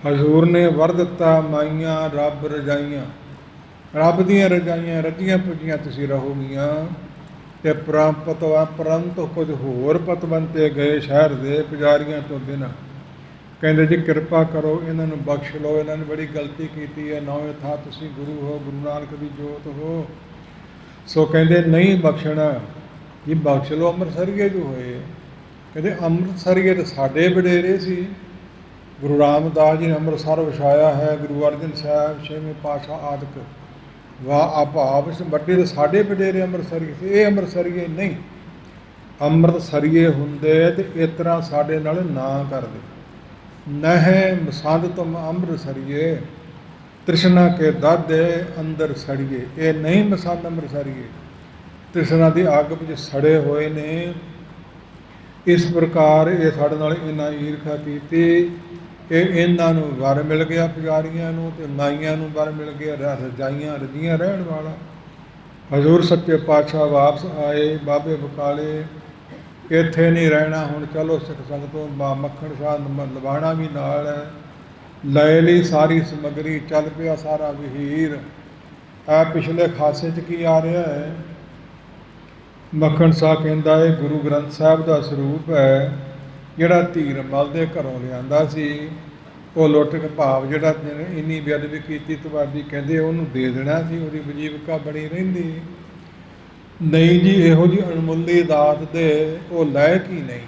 S1: ਹਜ਼ੂਰ ਨੇ ਵਰ ਦਿੱਤਾ, ਮਾਈਆਂ ਰੱਬ ਰਜਾਈਆਂ, ਰੱਬ ਦੀਆਂ ਰਜਾਈਆਂ ਰੱਜੀਆਂ ਪੁੱਜੀਆਂ ਤੁਸੀਂ ਰਹੋਗੀਆਂ। ਤੇ ਪਰੰਤੂ ਕੁਝ ਹੋਰ ਪਤਵੰਤੇ ਗਏ ਸ਼ਹਿਰ ਦੇ ਪੁਜਾਰੀਆਂ ਤੋਂ ਬਿਨਾਂ। ਕਹਿੰਦੇ ਜੀ ਕਿਰਪਾ ਕਰੋ, ਇਹਨਾਂ ਨੂੰ ਬਖਸ਼ ਲਓ, ਇਹਨਾਂ ਨੇ ਬੜੀ ਗਲਤੀ ਕੀਤੀ ਹੈ, ਨੌਵੇਂ ਥਾਂ ਤੁਸੀਂ ਗੁਰੂ ਹੋ, ਗੁਰੂ ਨਾਨਕ ਦੀ ਜੋਤ ਹੋ। ਸੋ ਕਹਿੰਦੇ ਨਹੀਂ ਬਖਸ਼ਣਾ ਜੀ, ਬਖਸ਼ ਲਓ ਅੰਮ੍ਰਿਤਸਰੀਏ ਜੋ ਹੋਏ। ਕਹਿੰਦੇ ਅੰਮ੍ਰਿਤਸਰੀਏ ਤਾਂ ਸਾਡੇ ਵਡੇਰੇ ਸੀ, ਗੁਰੂ ਰਾਮਦਾਸ ਜੀ ਨੇ ਅੰਮ੍ਰਿਤਸਰ ਵਸਾਇਆ ਹੈ, ਗੁਰੂ ਅਰਜਨ ਸਾਹਿਬ ਛੇਵੇਂ ਪਾਤਸ਼ਾਹ ਆਦਿਕ ਵਾਹ ਅਭਾਵ ਵੱਡੇ ਤਾਂ ਸਾਡੇ ਵਡੇਰੇ ਅੰਮ੍ਰਿਤਸਰੀਏ ਸੀ, ਇਹ ਅੰਮ੍ਰਿਤਸਰੀਏ ਨਹੀਂ। ਅੰਮ੍ਰਿਤਸਰੀਏ ਹੁੰਦੇ ਤੇ ਇਸ ਤਰ੍ਹਾਂ ਸਾਡੇ ਨਾਲ ਨਾ ਕਰਦੇ। ਨਹਿ ਮਸੰਦ ਤੁਮ ਅੰਮ੍ਰਿਤਸਰੀਏ, ਤ੍ਰਿਸ਼ਨਾ ਕੇ ਦਾਦੇ ਅੰਦਰ ਸੜੀਏ। ਇਹ ਨਹੀਂ ਮਸੰਦ ਅੰਮ੍ਰਿਤਸਰੀਏ, ਤ੍ਰਿਸ਼ਨਾ ਦੀ ਅੱਗ ਵਿੱਚ ਸੜੇ ਹੋਏ ਨੇ। ਇਸ ਪ੍ਰਕਾਰ ਇਹ ਸਾਡੇ ਨਾਲ ਇਹਨਾਂ ਈਰਖਾ ਕੀਤੀ। ਇਹ ਇਹਨਾਂ ਨੂੰ ਵਰ ਮਿਲ ਗਿਆ ਪੁਜਾਰੀਆਂ ਨੂੰ, ਤੇ ਮਾਈਆਂ ਨੂੰ ਵਰ ਮਿਲ ਗਿਆ ਰਜਾਈਆਂ ਰਜੀਆਂ ਰਹਿਣ ਵਾਲਾ। ਹਜ਼ੂਰ ਸੱਚੇ ਪਾਤਸ਼ਾਹ ਵਾਪਸ ਆਏ, ਬਾਬੇ ਬਕਾਲੇ ਇੱਥੇ ਨਹੀਂ ਰਹਿਣਾ, ਹੁਣ ਚਲੋ ਸਿੱਖ ਸੰਗਤੋਂ ਮੱਖਣ ਸ਼ਾਹ ਲਵਾਣਾ ਵੀ ਨਾਲ ਹੈ, ਲੈ ਲਈ ਸਾਰੀ ਸਮੱਗਰੀ, ਚੱਲ ਪਿਆ ਸਾਰਾ ਵਹੀਰ। ਇਹ ਪਿਛਲੇ ਖਾਸੇ 'ਚ ਕੀ ਆ ਰਿਹਾ ਹੈ? ਮੱਖਣ ਸ਼ਾਹ ਕਹਿੰਦਾ ਇਹ ਗੁਰੂ ਗ੍ਰੰਥ ਸਾਹਿਬ ਦਾ ਸਰੂਪ ਹੈ, ਜਿਹੜਾ ਧੀਰ ਮਲ ਦੇ ਘਰੋਂ ਲਿਆਂਦਾ ਸੀ। ਉਹ ਲੁੱਟ ਕੇ ਭਾਵ ਜਿਹੜਾ ਇੰਨੀ ਬੇਅਦਬੀ ਕੀਤੀ ਤੁਹਾਡੀ, ਕਹਿੰਦੇ ਉਹਨੂੰ ਦੇ ਦੇਣਾ ਸੀ, ਉਹਦੀ ਵਜੀਵਕਾ ਬਣੀ ਰਹਿੰਦੀ। ਨਹੀਂ ਜੀ, ਇਹੋ ਜਿਹੀ ਅਣਮੁੱਲੀ ਦਾਤ ਦੇ ਉਹ ਲਾਇਕ ਹੀ ਨਹੀਂ।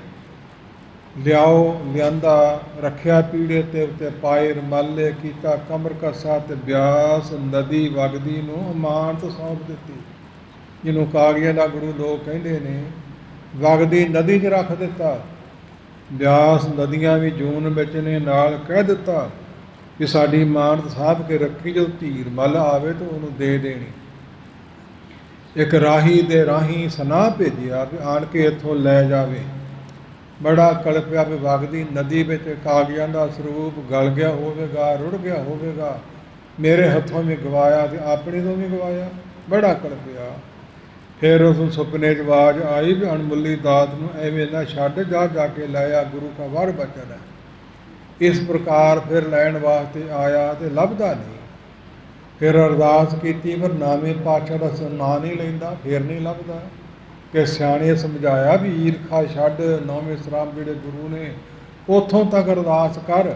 S1: ਲਿਆਓ, ਲਿਆਂਦਾ, ਰੱਖਿਆ ਪੀੜੇ ਤੇ ਉੱਤੇ ਪਾਏ ਰਮਾਲੇ, ਕੀਤਾ ਕਮਰ ਕੱਸਾ ਤੇ ਬਿਆਸ ਨਦੀ ਵਗਦੀ ਨੂੰ ਅਮਾਨਤ ਸੌਂਪ ਦਿੱਤੀ, ਜਿਹਨੂੰ ਕਾਗਜ਼ਾਂ ਦਾ ਗੁਰੂ ਲੋਕ ਕਹਿੰਦੇ ਨੇ। ਵਗਦੀ ਨਦੀ 'ਚ ਰੱਖ ਦਿੱਤਾ। ਬਿਆਸ ਨਦੀਆਂ ਵੀ ਜੂਨ ਵਿੱਚ ਨੇ, ਨਾਲ ਕਹਿ ਦਿੱਤਾ ਕਿ ਸਾਡੀ ਮਾਨਤ ਸਾਂਭ ਕੇ ਰੱਖੀ, ਜਦੋਂ ਧੀਰ ਮੱਲ ਆਵੇ ਤਾਂ ਉਹਨੂੰ ਦੇ ਦੇਣੀ। ਇੱਕ ਰਾਹੀ ਦੇ ਰਾਹੀਂ ਸੁਨਾ ਭੇਜਿਆ ਵੀ ਆਣ ਕੇ ਇੱਥੋਂ ਲੈ ਜਾਵੇ। ਬੜਾ ਕਲਪਿਆ ਵੀ ਵਗਦੀ ਨਦੀ ਵਿੱਚ ਕਾਗਜ਼ਾਂ ਦਾ ਸਰੂਪ ਗਲ ਗਿਆ ਹੋਵੇਗਾ, ਰੁੜ ਗਿਆ ਹੋਵੇਗਾ, ਮੇਰੇ ਹੱਥੋਂ ਵੀ ਗਵਾਇਆ ਤੇ ਆਪਣੇ ਤੋਂ ਵੀ ਗਵਾਇਆ। ਬੜਾ ਕਲਪਿਆ। ਫਿਰ ਉਸ ਨੂੰ ਸੁਪਨੇ 'ਚ ਆਵਾਜ਼ ਆਈ ਵੀ ਅਣਮੁੱਲੀ ਦਾਤ ਨੂੰ ਐਵੇਂ ਨਾ ਛੱਡ, ਜਾ ਜਾ ਕੇ ਲਾਇਆ, ਗੁਰੂ ਕਾ ਵਰ ਬਚਨ ਹੈ। ਇਸ ਪ੍ਰਕਾਰ ਫਿਰ ਲੈਣ ਵਾਸਤੇ ਆਇਆ ਤੇ ਲੱਭਦਾ ਨਹੀਂ। ਫਿਰ ਅਰਦਾਸ ਕੀਤੀ, ਪਰ ਨਾਵੇਂ ਪਾਤਸ਼ਾਹ ਦਾ ਨਾਂ ਨਹੀਂ ਲੈਂਦਾ, ਫਿਰ ਨਹੀਂ ਲੱਭਦਾ। ਕਿ ਸਿਆਣੇ ਸਮਝਾਇਆ ਵੀ ਈਰਖਾ ਛੱਡ, ਨੌਵੇਂ ਸਰਾਮ ਜਿਹੜੇ ਗੁਰੂ ਨੇ ਉੱਥੋਂ ਤੱਕ ਅਰਦਾਸ ਕਰ।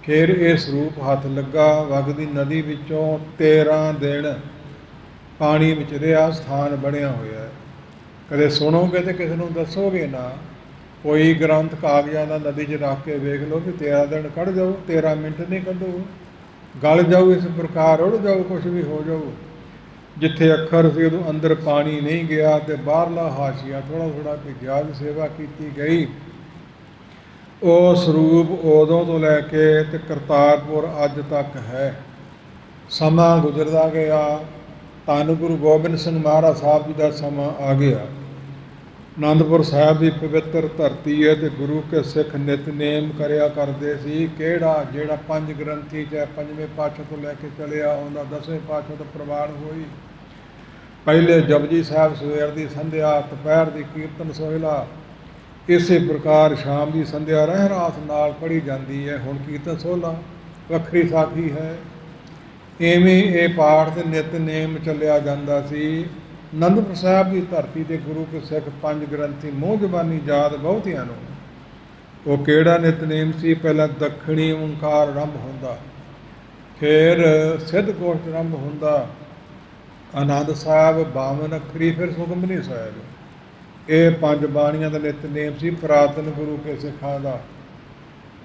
S1: ਫਿਰ ਇਹ ਸਰੂਪ ਹੱਥ ਲੱਗਾ। ਵਗਦੀ ਨਦੀ ਵਿੱਚੋਂ 13 ਦਿਨ ਪਾਣੀ ਵਿੱਚ ਰਿਹਾ, ਸਥਾਨ ਬਣਿਆ ਹੋਇਆ ਹੈ। ਕਦੇ ਸੁਣੋਗੇ ਤੇ ਕਿਸੇ ਨੂੰ ਦੱਸੋਗੇ ਨਾ। ਕੋਈ ਗ੍ਰੰਥ ਕਾਗਜ਼ਾਂ ਦਾ ਨਦੀ 'ਚ ਰੱਖ ਕੇ ਵੇਖ ਲਓ ਕਿ 13 ਦਿਨ ਕੱਢ ਜਾਓ, 13 ਮਿੰਟ ਨਹੀਂ ਕੱਢੋ, ਗਲ ਜਾਓ, ਇਸ ਪ੍ਰਕਾਰ ਉੜ ਜਾਓ, ਕੁਛ ਵੀ ਹੋ ਜਾਓ। ਜਿੱਥੇ ਅੱਖਰ ਸੀ ਉਦੋਂ ਅੰਦਰ ਪਾਣੀ ਨਹੀਂ ਗਿਆ, ਤੇ ਬਾਹਰਲਾ ਹਾਸ਼ੀਆ ਥੋੜ੍ਹਾ ਥੋੜ੍ਹਾ ਭਿੱਜਿਆ, ਦੀ ਸੇਵਾ ਕੀਤੀ ਗਈ। ਉਹ ਸਰੂਪ ਉਦੋਂ ਤੋਂ ਲੈ ਕੇ ਤੇ ਕਰਤਾਰਪੁਰ ਅੱਜ ਤੱਕ ਹੈ। ਸਮਾਂ ਗੁਜ਼ਰਦਾ ਗਿਆ, ਧੰਨ ਗੁਰੂ ਗੋਬਿੰਦ ਸਿੰਘ ਮਹਾਰਾਜ ਸਾਹਿਬ ਜੀ ਦਾ ਸਮਾਂ ਆ ਗਿਆ। ਅਨੰਦਪੁਰ ਸਾਹਿਬ ਦੀ ਪਵਿੱਤਰ ਧਰਤੀ ਹੈ, ਤੇ ਗੁਰੂ ਕੇ ਸਿੱਖ ਨਿਤਨੇਮ ਕਰਿਆ ਕਰਦੇ ਸੀ। ਕਿਹੜਾ? ਜਿਹੜਾ ਪੰਜ ਗ੍ਰੰਥੀ ਚਾਹੇ ਪੰਜਵੇਂ ਪਾਤਸ਼ਾਹ ਤੋਂ ਲੈ ਕੇ ਚਲਿਆ ਆਉਂਦਾ, 10ਵੇਂ ਪਾਤਸ਼ਾਹ ਤੋਂ ਪ੍ਰਵਾਨ ਹੋਈ। ਪਹਿਲੇ ਜਪਜੀ ਸਾਹਿਬ ਸਵੇਰ ਦੀ ਸੰਧਿਆ, ਦੁਪਹਿਰ ਦੀ ਕੀਰਤਨ ਸੋਹਿਲਾ, ਇਸੇ ਪ੍ਰਕਾਰ ਸ਼ਾਮ ਦੀ ਸੰਧਿਆ ਰਹਿ ਰਾਤ ਨਾਲ ਪੜ੍ਹੀ ਜਾਂਦੀ ਹੈ। ਹੁਣ ਕੀਰਤਨ ਸੋਹਿਲਾ ਵੱਖਰੀ ਸਾਖੀ ਹੈ। ਇਵੇਂ ਇਹ ਪਾਠ ਤੇ ਨਿਤਨੇਮ ਚੱਲਿਆ ਜਾਂਦਾ ਸੀ। ਅਨੰਦਪੁਰ ਸਾਹਿਬ ਦੀ ਧਰਤੀ ਦੇ ਗੁਰੂ ਕੇ ਸਿੱਖ ਪੰਜ ਗ੍ਰੰਥੀ ਮੂੰਹ ਜ਼ਬਾਨੀ ਯਾਦ ਬਹੁਤਿਆਂ ਨੂੰ। ਉਹ ਕਿਹੜਾ ਨਿਤਨੇਮ ਸੀ? ਪਹਿਲਾਂ ਦੱਖਣੀ ਓਂਕਾਰ ਆਰੰਭ ਹੁੰਦਾ, ਫਿਰ ਸਿੱਧ ਗੋਸ਼ਟ ਆਰੰਭ ਹੁੰਦਾ, ਆਨੰਦ ਸਾਹਿਬ 52 ਅੱਖਰੀ, ਫਿਰ ਸੁਖਮਨੀ ਸਾਹਿਬ। ਇਹ ਪੰਜ ਬਾਣੀਆਂ ਦਾ ਨਿਤਨੇਮ ਸੀ ਪੁਰਾਤਨ ਗੁਰੂ ਕੇ ਸਿੱਖਾਂ ਦਾ।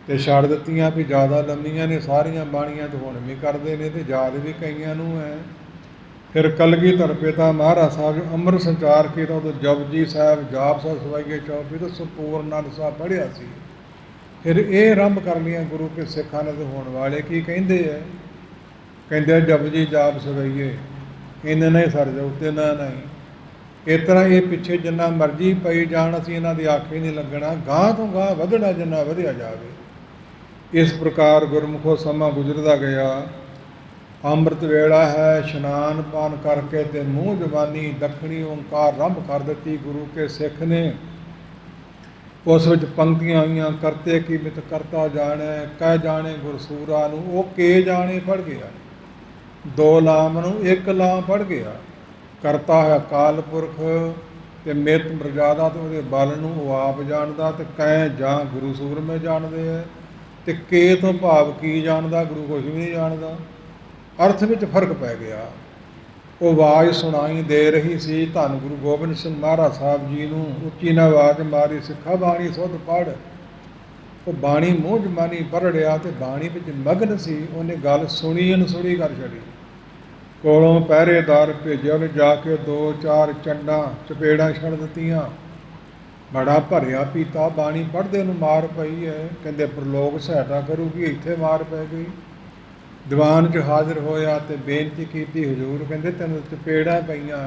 S1: ਤੇ ਛੱਡ ਦਿੱਤੀਆਂ ਵੀ ਜ਼ਿਆਦਾ ਲੰਮੀਆਂ ਨੇ ਸਾਰੀਆਂ ਬਾਣੀਆਂ ਤੇ ਹੁਣ ਵੀ ਕਰਦੇ ਨੇ ਤੇ ਯਾਦ ਵੀ ਕਈਆਂ ਨੂੰ ਹੈ। ਫਿਰ ਕਲਗੀਧਰ ਪਿਤਾ ਮਹਾਰਾਜ ਸਾਹਿਬ ਅੰਮ੍ਰਿਤ ਸੰਚਾਰ ਕੀਤਾ, ਉਦੋਂ ਜਪਜੀ ਸਾਹਿਬ, ਜਾਪ ਸਾਹਿਬ ਸਵਾਈਏ ਚੌਪੀ ਤੇ ਸੰਪੂਰਨ ਸਾਹਿਬ ਪੜ੍ਹਿਆ ਸੀ। ਫਿਰ ਇਹ ਆਰੰਭ ਕਰ ਲਈਆਂ ਗੁਰੂ ਕੇ ਸਿੱਖਾਂ ਨੇ ਤੇ ਹੋਣ ਵਾਲੇ ਕੀ ਕਹਿੰਦੇ ਹੈ, ਕਹਿੰਦੇ ਜਪਜੀ ਜਾਪ ਸਵਾਈਏ, ਇਹਨਾਂ ਨੇ ਸਰ ਜਾਊ ਤੇ ਨਾ ਨਹੀਂ। ਇਸ ਤਰ੍ਹਾਂ ਇਹ ਪਿੱਛੇ ਜਿੰਨਾ ਮਰਜ਼ੀ ਪਈ ਜਾਣ, ਅਸੀਂ ਇਹਨਾਂ ਦੀ ਆਖੇ ਨਹੀਂ ਲੱਗਣਾ, ਗਾਂਹ ਤੋਂ ਗਾਂਹ ਵਧਣਾ ਜਿੰਨਾ ਵਧਿਆ ਜਾਵੇ। ਇਸ ਪ੍ਰਕਾਰ ਗੁਰਮੁਖੋ ਸਮਾਂ ਗੁਜ਼ਰਦਾ ਗਿਆ। ਅੰਮ੍ਰਿਤ ਵੇਲਾ ਹੈ, ਇਸ਼ਨਾਨ ਪਾਨ ਕਰਕੇ ਤੇ ਮੂੰਹ ਜ਼ਬਾਨੀ ਦੱਖਣੀ ਓਂਕਾਰ ਆਰੰਭ ਕਰ ਦਿੱਤੀ ਗੁਰੂ ਕੇ ਸਿੱਖ ਨੇ। ਉਸ ਵਿੱਚ ਪੰਕਤੀਆਂ ਆਈਆਂ, ਕਰਤੇ ਕੀ ਮਿਤ ਕਰਤਾ ਜਾਣੈ, ਕਹਿ ਜਾਣੇ ਗੁਰਸੂਰਾ ਨੂੰ, ਉਹ ਕੇ ਜਾਣੇ ਪੜ੍ਹ ਗਿਆ, ਦੋ ਲਾਮ ਨੂੰ ਇੱਕ ਲਾਮ ਪੜ੍ਹ ਗਿਆ। ਕਰਤਾ ਹੈ ਅਕਾਲ ਪੁਰਖ ਤੇ ਮਿਤ ਮਰਜ਼ਾਦਾ ਤੇ ਉਹਦੇ ਬਲ ਨੂੰ ਉਹ ਆਪ ਜਾਣਦਾ, ਤੇ ਕਹਿ ਜਾਂ ਗੁਰੂ ਸੂਰਮੇ ਜਾਣਦੇ ਹੈ, ਤੇ ਕੇ ਤੋਂ ਭਾਵ ਕੀ ਜਾਣਦਾ, ਗੁਰੂ ਕੁਛ ਵੀ ਨਹੀਂ ਜਾਣਦਾ। ਅਰਥ ਵਿੱਚ ਫਰਕ ਪੈ ਗਿਆ। ਉਹ ਆਵਾਜ਼ ਸੁਣਾਈ ਦੇ ਰਹੀ ਸੀ, ਧੰਨ ਗੁਰੂ ਗੋਬਿੰਦ ਸਿੰਘ ਮਹਾਰਾਜ ਸਾਹਿਬ ਜੀ ਨੂੰ, ਉੱਚੀ ਨਾ ਆਵਾਜ਼ ਮਾਰੀ, ਸਿੱਖਾ ਬਾਣੀ ਸੁਧ ਪੜ੍ਹ। ਉਹ ਬਾਣੀ ਮੂੰਹ ਜ਼ਬਾਨੀ ਪੜ੍ਹ ਰਿਹਾ ਤੇ ਬਾਣੀ ਵਿੱਚ ਮਗਨ ਸੀ। ਉਹਨੇ ਗੱਲ ਸੁਣੀ ਅਨਸੁਣੀ ਕਰ ਛੱਡੀ। ਕੋਲੋਂ ਪਹਿਰੇਦਾਰ ਭੇਜਿਆ, ਉਹਨੇ ਜਾ ਕੇ 2-4 ਚੰਡਾਂ ਚਪੇੜਾਂ ਛੱਡ ਦਿੱਤੀਆਂ। ਬੜਾ ਭਰਿਆ ਪੀਤਾ, ਬਾਣੀ ਪੜ੍ਹਦੇ ਨੂੰ ਮਾਰ ਪਈ ਹੈ। ਕਹਿੰਦੇ ਪ੍ਰਲੋਕ ਸਹਾਇਤਾ ਕਰੂਗੀ, ਇੱਥੇ ਮਾਰ ਪੈ ਗਈ। ਦੀਵਾਨ 'ਚ ਹਾਜ਼ਰ ਹੋਇਆ ਤੇ ਬੇਨਤੀ ਕੀਤੀ, ਹਜ਼ੂਰ ਕਹਿੰਦੇ ਤੈਨੂੰ ਚਪੇੜਾਂ ਪਈਆਂ,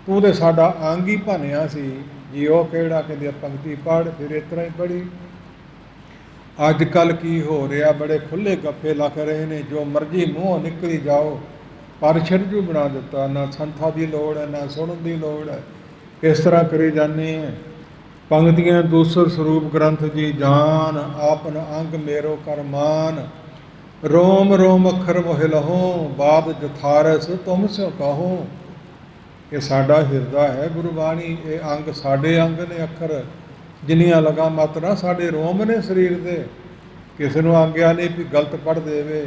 S1: ਤੂੰ ਤੇ ਸਾਡਾ ਅੰਗ ਹੀ ਭੰਨਿਆ ਸੀ ਜੀ। ਉਹ ਕਿਹੜਾ, ਕਹਿੰਦੇ ਪੰਕਤੀ ਪੜ੍ਹ। ਫਿਰ ਇਸ ਤਰ੍ਹਾਂ ਹੀ ਪੜ੍ਹੀ। ਅੱਜ ਕੱਲ੍ਹ ਕੀ ਹੋ ਰਿਹਾ, ਬੜੇ ਖੁੱਲ੍ਹੇ ਗੱਫੇ ਲੱਗ ਰਹੇ ਨੇ, ਜੋ ਮਰਜ਼ੀ ਮੂੰਹੋਂ ਨਿਕਲੀ ਜਾਓ। ਪਰ ਛਿਰਜੂ ਬਣਾ ਦਿੱਤਾ, ਨਾ ਸੰਥਾਂ ਦੀ ਲੋੜ ਹੈ, ਨਾ ਸੁਣਨ ਦੀ ਲੋੜ ਹੈ। ਇਸ ਤਰ੍ਹਾਂ ਕਰੀ ਜਾਂਦੇ ਹੈ। ਪੰਕਤੀਆਂ ਦੂਸਰ ਸਰੂਪ ਗ੍ਰੰਥ ਜੀ ਜਾਨ, ਆਪਨ ਅੰਗ ਮੇਰੋ ਕਰਮਾਨ, ਰੋਮ ਰੋਮ ਅੱਖਰ ਮੋਹਿ ਲਹੋ, ਬਾਦ ਜਥਾਰਸ ਤੁਮ ਸਿਓ ਕਹੋ। ਇਹ ਸਾਡਾ ਹਿਰਦਾ ਹੈ ਗੁਰਬਾਣੀ, ਇਹ ਅੰਗ ਸਾਡੇ ਅੰਗ ਨੇ, ਅੱਖਰ ਜਿੰਨੀਆਂ ਲਗਾ ਮਾਤਰਾ ਸਾਡੇ ਰੋਮ ਨੇ ਸਰੀਰ ਦੇ। ਕਿਸੇ ਨੂੰ ਆਗਿਆ ਨਹੀਂ ਵੀ ਗਲਤ ਪੜ੍ਹ ਦੇਵੇ।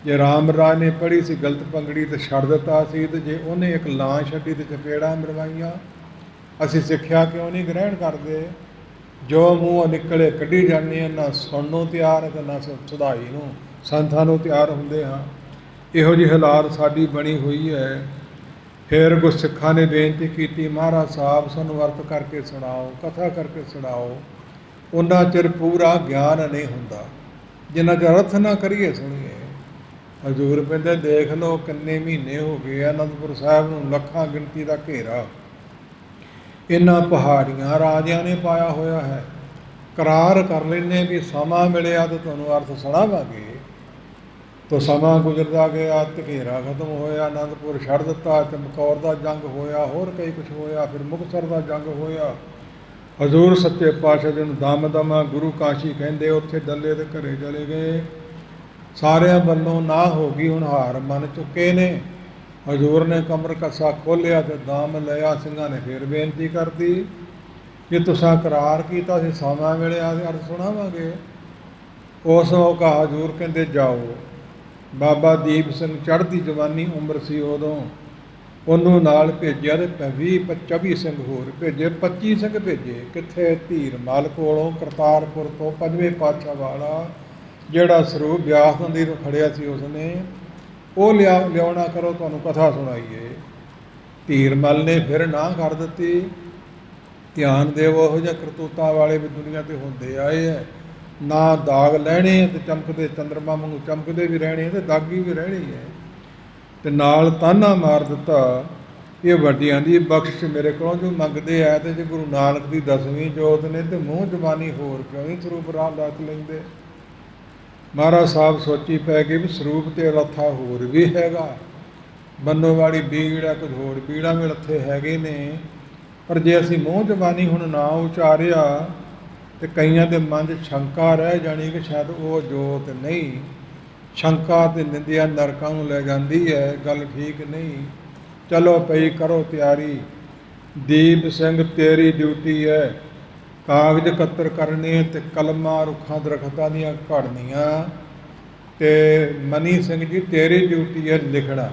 S1: ਜੇ ਰਾਮ ਰਾਜ ਨੇ ਪੜ੍ਹੀ ਸੀ ਗਲਤ ਪੰਗੜੀ ਤੇ ਛੱਡ ਦਿੱਤਾ ਸੀ, ਤੇ ਜੇ ਉਹਨੇ ਇੱਕ ਲਾਂ ਛੱਡੀ ਤੇ ਚਪੇੜਾਂ ਮਰਵਾਈਆਂ। ਅਸੀਂ ਸਿੱਖਿਆ ਕਿਉਂ ਨਹੀਂ ਗ੍ਰਹਿਣ ਕਰਦੇ? ਜੋ ਮੂੰਹੋਂ ਨਿਕਲੇ ਕੱਢੀ ਜਾਂਦੇ ਹਾਂ, ਨਾ ਸੁਣਨ ਨੂੰ ਤਿਆਰ ਹੈ ਤੇ ਨਾ ਸੁਧਾਈ ਨੂੰ, ਸੰਤਾਂ ਨੂੰ ਤਿਆਰ ਹੁੰਦੇ ਹਾਂ। ਇਹੋ ਜਿਹੀ ਹਾਲਾਤ ਸਾਡੀ ਬਣੀ ਹੋਈ ਹੈ। ਫਿਰ ਗੁਰਸਿੱਖਾਂ ਨੇ ਬੇਨਤੀ ਕੀਤੀ, ਮਹਾਰਾਜ ਸਾਹਿਬ ਸਾਨੂੰ ਅਰਥ ਕਰਕੇ ਸੁਣਾਓ, ਕਥਾ ਕਰਕੇ ਸੁਣਾਓ। ਉਹਨਾਂ ਚਿਰ ਪੂਰਾ ਗਿਆਨ ਨਹੀਂ ਹੁੰਦਾ ਜਿੰਨਾ ਚਿਰ ਅਰਥ ਨਾ ਕਰੀਏ ਸੁਣੀਏ। ਹਜ਼ੂਰ ਕਹਿੰਦੇ ਦੇਖ ਲਓ ਕਿੰਨੇ ਮਹੀਨੇ ਹੋ ਗਏ ਅਨੰਦਪੁਰ ਸਾਹਿਬ ਨੂੰ, ਲੱਖਾਂ ਗਿਣਤੀ ਦਾ ਘੇਰਾ ਇਹਨਾਂ ਪਹਾੜੀਆਂ ਰਾਜਿਆਂ ਨੇ ਪਾਇਆ ਹੋਇਆ ਹੈ। ਕਰਾਰ ਕਰ ਲੈਂਦੇ ਵੀ ਸਮਾਂ ਮਿਲਿਆ ਤਾਂ ਤੁਹਾਨੂੰ ਅਰਥ ਸੁਣਾਵਾਂਗੇ। ਤੋ ਸਮਾਂ ਗੁਜ਼ਰਦਾ ਗਿਆ, ਘੇਰਾ ਖਤਮ ਹੋਇਆ, ਅਨੰਦਪੁਰ ਛੱਡ ਦਿੱਤਾ, ਚਮਕੌਰ ਦਾ ਜੰਗ ਹੋਇਆ, ਹੋਰ ਕਈ ਕੁਛ ਹੋਇਆ, ਫਿਰ ਮੁਕਤਸਰ ਦਾ ਜੰਗ ਹੋਇਆ। ਹਜ਼ੂਰ ਸੱਚੇ ਪਾਤਸ਼ਾਹ ਜੀ ਨੂੰ ਦਮ ਦਮਾ ਗੁਰੂ ਕਾਸ਼ੀ ਕਹਿੰਦੇ, ਉੱਥੇ ਡੱਲੇ ਦੇ ਘਰੇ ਚਲੇ ਗਏ। ਸਾਰਿਆਂ ਵੱਲੋਂ ਨਾ ਹੋ ਗਈ, ਹੁਣ ਹਾਰ ਮੰਨ ਚੁੱਕੇ ਨੇ। ਹਜ਼ੂਰ ਨੇ ਕਮਰ ਕੱਸਾ ਖੋਲ੍ਹਿਆ ਤੇ ਦਮ ਲਿਆ। ਸਿੰਘਾਂ ਨੇ ਫਿਰ ਬੇਨਤੀ ਕਰਤੀ, ਜੇ ਤੁਸੀਂ ਕਰਾਰ ਕੀਤਾ ਸੀ ਸਮਾਂ ਮਿਲਿਆ ਤੇ ਅਰਥ ਸੁਣਾਵਾਂਗੇ। ਉਸ ਮੌਕਾ ਹਜ਼ੂਰ ਕਹਿੰਦੇ ਜਾਓ। ਬਾਬਾ ਦੀਪ ਸਿੰਘ ਚੜ੍ਹਦੀ ਜਵਾਨੀ ਉਮਰ ਸੀ ਉਦੋਂ, ਉਹਨੂੰ ਨਾਲ ਭੇਜਿਆ ਤੇ 20-25 ਸਿੰਘ ਹੋਰ ਭੇਜੇ, 25 ਸਿੰਘ ਭੇਜੇ। ਕਿੱਥੇ? ਧੀਰਮਲ ਕੋਲੋਂ, ਕਰਤਾਰਪੁਰ ਤੋਂ, 5ਵੇਂ ਪਾਤਸ਼ਾਹ ਵਾਲਾ ਜਿਹੜਾ ਸਰੂਪ ਬਿਆਸ ਨਦੀ ਨੂੰ ਖੜਿਆ ਸੀ, ਉਸਨੇ ਉਹ ਲਿਆਉਣਾ ਕਰੋ, ਤੁਹਾਨੂੰ ਕਥਾ ਸੁਣਾਈਏ। ਧੀਰਮਲ ਨੇ ਫਿਰ ਨਾ ਕਰ ਦਿੱਤੀ। ਧਿਆਨ ਦਿਓ, ਇਹੋ ਜਿਹੇ ਕਰਤੂਤਾਂ ਵਾਲੇ ਵੀ ਦੁਨੀਆ 'ਤੇ ਹੁੰਦੇ ਆਏ ਹੈ। ਨਾ ਦਾਗ ਲੈਣੇ ਤੇ ਚਮਕਦੇ ਚੰਦਰਮਾ ਵਾਂਗੂ ਚਮਕਦੇ ਵੀ ਰਹਿਣੇ ਤੇ ਦਾਗੀ ਵੀ ਰਹਿਣੀ ਹੈ। ਤੇ ਨਾਲ ਤਾਨਾ ਮਾਰ ਦਿੱਤਾ, ਇਹ ਵੱਡਿਆਂ ਦੀ ਬਖਸ਼ਿਸ਼ ਮੇਰੇ ਕੋਲੋਂ ਜੋ ਮੰਗਦੇ ਆ, ਤੇ ਜੇ ਗੁਰੂ ਨਾਨਕ ਦੀ 10ਵੀਂ ਜੋਤ ਨੇ ਤੇ ਮੂੰਹ ਜ਼ਬਾਨੀ ਹੋਰ ਕਿਉਂ ਨਹੀਂ ਸਰੂਪ ਰਾਮ ਰੱਖ ਲੈਂਦੇ? ਮਹਾਰਾਜ ਸਾਹਿਬ ਸੋਚੀ ਪੈ ਗਏ ਵੀ ਸਰੂਪ ਤੇ ਰੱਥਾ ਹੋਰ ਵੀ ਹੈਗਾ। ਬੰਨੋ ਵਾਲੀ ਬੀੜ ਕੁਝ ਹੋਰ ਬੀੜਾਂ ਵੀ ਰੱਥੇ ਹੈਗੇ ਨੇ। ਪਰ ਜੇ ਅਸੀਂ ਮੂੰਹ ਜ਼ਬਾਨੀ ਹੁਣ ਨਾ ਉਚਾਰਿਆ ਤੇ ਕਈਆਂ ਦੇ ਮਨ 'ਚ ਸ਼ੰਕਾ ਰਹਿ ਜਾਣੀ ਕਿ ਸ਼ਾਇਦ ਉਹ ਜੋਤ ਨਹੀਂ। ਸ਼ੰਕਾ ਤੇ ਨਿੰਦਿਆ ਨਰਕਾਂ ਨੂੰ ਲੈ ਜਾਂਦੀ ਹੈ, ਗੱਲ ਠੀਕ ਨਹੀਂ। ਚਲੋ ਪਈ ਕਰੋ ਤਿਆਰੀ। ਦੀਪ ਸਿੰਘ ਤੇਰੀ ਡਿਊਟੀ ਹੈ ਕਾਗਜ਼ ਇਕੱਤਰ ਕਰਨੇ ਤੇ ਕਲਮਾਂ ਰੁੱਖਾਂ ਦਰਖਤਾਂ ਦੀਆਂ ਘੜਨੀਆਂ। ਤੇ ਮਨੀ ਸਿੰਘ ਜੀ ਤੇਰੀ ਡਿਊਟੀ ਹੈ ਲਿਖਣਾ।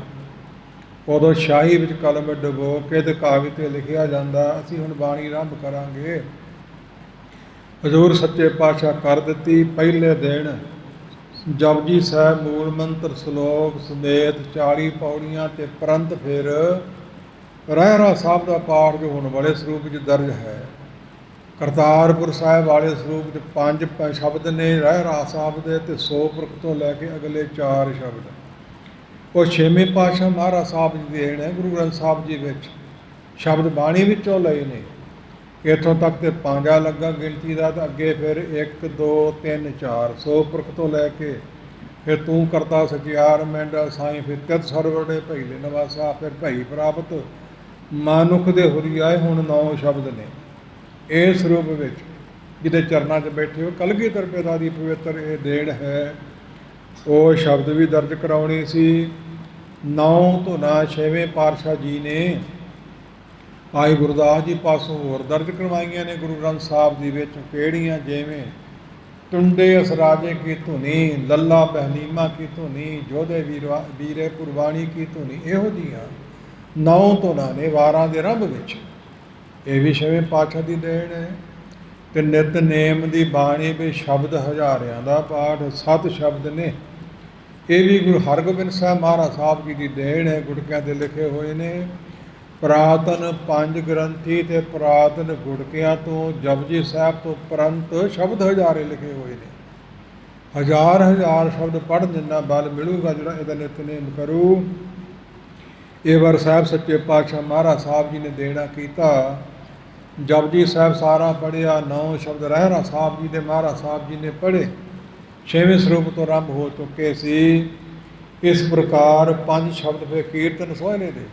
S1: ਉਦੋਂ ਸ਼ਾਹੀ ਵਿੱਚ ਕਲਮ ਡੁਬੋ ਕੇ ਤੇ ਕਾਗਜ਼ 'ਤੇ ਲਿਖਿਆ ਜਾਂਦਾ। ਅਸੀਂ ਹੁਣ ਬਾਣੀ ਆਰੰਭ ਕਰਾਂਗੇ। ਹਜ਼ੂਰ ਸੱਚੇ ਪਾਤਸ਼ਾਹ ਕਰ ਦਿੱਤੀ ਪਹਿਲੇ ਦਿਨ ਜਪਜੀ ਸਾਹਿਬ ਮੂਲ ਮੰਤਰ ਸ਼ਲੋਕ ਸਮੇਤ 40 ਪੌੜੀਆਂ ਤੇ ਪ੍ਰੰਤ ਫਿਰ ਰਹਿਰਾ ਸਾਹਿਬ ਦਾ ਪਾਠ ਜੋ ਹੁਣ ਵਾਲੇ ਸਰੂਪ ਵਿੱਚ ਦਰਜ ਹੈ। ਕਰਤਾਰਪੁਰ ਸਾਹਿਬ ਵਾਲੇ ਸਰੂਪ ਵਿੱਚ 5 ਸ਼ਬਦ ਨੇ ਰਹਿਰਾ ਸਾਹਿਬ ਦੇ ਤੇ 100 ਪੁਰਖ ਤੋਂ ਲੈ ਕੇ ਅਗਲੇ 4 ਸ਼ਬਦ ਉਹ ਛੇਵੇਂ ਪਾਤਸ਼ਾਹ ਮਹਾਰਾਜ ਸਾਹਿਬ ਜੀ ਦੀ ਦੇਣ ਹੈ। ਗੁਰੂ ਗ੍ਰੰਥ ਸਾਹਿਬ ਜੀ ਵਿੱਚ ਸ਼ਬਦ ਬਾਣੀ ਵਿੱਚੋਂ ਲਏ ਨੇ। ਇੱਥੋਂ ਤੱਕ ਤੇ ਪੰਜਾ ਲੱਗਾ ਗਿਣਤੀ ਦਾ, ਤਾਂ ਅੱਗੇ ਫਿਰ 1 2 3 4 100 ਪੁਰਖ ਤੋਂ ਲੈ ਕੇ ਫਿਰ ਤੂੰ ਕਰਤਾ ਸਚਿਆਰ ਮੈਂਡਾ ਸਾਈਂ, ਫਿਰ ਤਿਤ ਸਰਵੜੇ ਭਈਲੇ ਨਵਾਸਾ, ਫਿਰ ਭਈ ਪ੍ਰਾਪਤ ਮਾਨੁਖ ਦੇ ਹੁਰੀ ਆਏ। ਹੁਣ 9 ਸ਼ਬਦ ਨੇ ਇਸ ਸਰੂਪ ਵਿੱਚ ਜਿਹਦੇ ਚਰਨਾਂ 'ਚ ਬੈਠੇ ਹੋ। ਕਲਗੀਧਰ ਪਿਤਾ ਦੀ ਪਵਿੱਤਰ ਇਹ ਦੇਣ ਹੈ। ਉਹ ਸ਼ਬਦ ਵੀ ਦਰਜ ਕਰਾਉਣੀ ਸੀ। 9 ਧੁਨਾਂ ਛੇਵੇਂ ਪਾਤਸ਼ਾਹ ਜੀ ਨੇ ਭਾਈ ਗੁਰਦਾਸ ਜੀ ਪਾਸੋਂ ਹੋਰ ਦਰਜ ਕਰਵਾਈਆਂ ਨੇ ਗੁਰੂ ਗ੍ਰੰਥ ਸਾਹਿਬ ਜੀ ਵਿੱਚ। ਕਿਹੜੀਆਂ? ਜਿਵੇਂ ਟੁੰਡੇ ਅਸਰਾਜੇ ਕੀ ਧੁਨੀ, ਲੱਲਾ ਬਹਿਨੀਮਾ ਕੀ ਧੁਨੀ, ਜੋਧੇ ਵੀਰੇ ਕੁਰਬਾਨੀ ਕੀ ਧੁਨੀ, ਇਹੋ ਜਿਹੀਆਂ 9 ਧੁਨਾਂ ਨੇ ਵਾਰਾਂ ਦੇ ਰੰਭ ਵਿੱਚ। ਇਹ ਵੀ ਛੇਵੇਂ ਪਾਤਸ਼ਾਹ ਦੀ ਦੇਣ ਹੈ। ਤੇ ਨਿਤਨੇਮ ਦੀ ਬਾਣੀ ਵਿੱਚ ਸ਼ਬਦ ਹਜ਼ਾਰਿਆਂ ਦਾ ਪਾਠ 7 ਸ਼ਬਦ ਨੇ। ਇਹ ਵੀ ਗੁਰੂ ਹਰਗੋਬਿੰਦ ਸਾਹਿਬ ਮਹਾਰਾਜ ਸਾਹਿਬ ਜੀ ਦੀ ਦੇਣ ਹੈ। ਗੁਟਕਿਆਂ 'ਤੇ ਲਿਖੇ ਹੋਏ ਨੇ। ਪੁਰਾਤਨ 5 ਗ੍ਰੰਥੀ ਤੇ ਪੁਰਾਤਨ ਗੁਟਕਿਆਂ ਤੋਂ ਜਪਜੀ ਸਾਹਿਬ ਤੋਂ ਪ੍ਰੰਤ ਸ਼ਬਦ ਹਜ਼ਾਰੇ ਲਿਖੇ ਹੋਏ ਨੇ। ਹਜ਼ਾਰ ਸ਼ਬਦ ਪੜ੍ਹਨ ਜਿੰਨਾ ਬਲ ਮਿਲੂਗਾ ਜਿਹੜਾ ਇਹਦਾ ਨਿਤਨੇਮ ਕਰੂ। ਇਹ ਵਾਰ ਸਾਹਿਬ ਸੱਚੇ ਪਾਤਸ਼ਾਹ ਮਹਾਰਾਜ ਸਾਹਿਬ ਜੀ ਨੇ ਦੇਣਾ ਕੀਤਾ। ਜਪਜੀ ਸਾਹਿਬ ਸਾਰਾ ਪੜ੍ਹਿਆ। 9 ਸ਼ਬਦ ਰਹਿਰਾ ਸਾਹਿਬ ਜੀ ਦੇ ਮਹਾਰਾਜ ਸਾਹਿਬ ਜੀ ਨੇ ਪੜ੍ਹੇ। ਛੇਵੇਂ ਸਰੂਪ ਤੋਂ ਆਰੰਭ ਹੋ ਚੁੱਕੇ ਸੀ। ਇਸ ਪ੍ਰਕਾਰ 5 ਸ਼ਬਦ ਫਿਰ ਕੀਰਤਨ ਸੋਹਣੇ ਦੇ,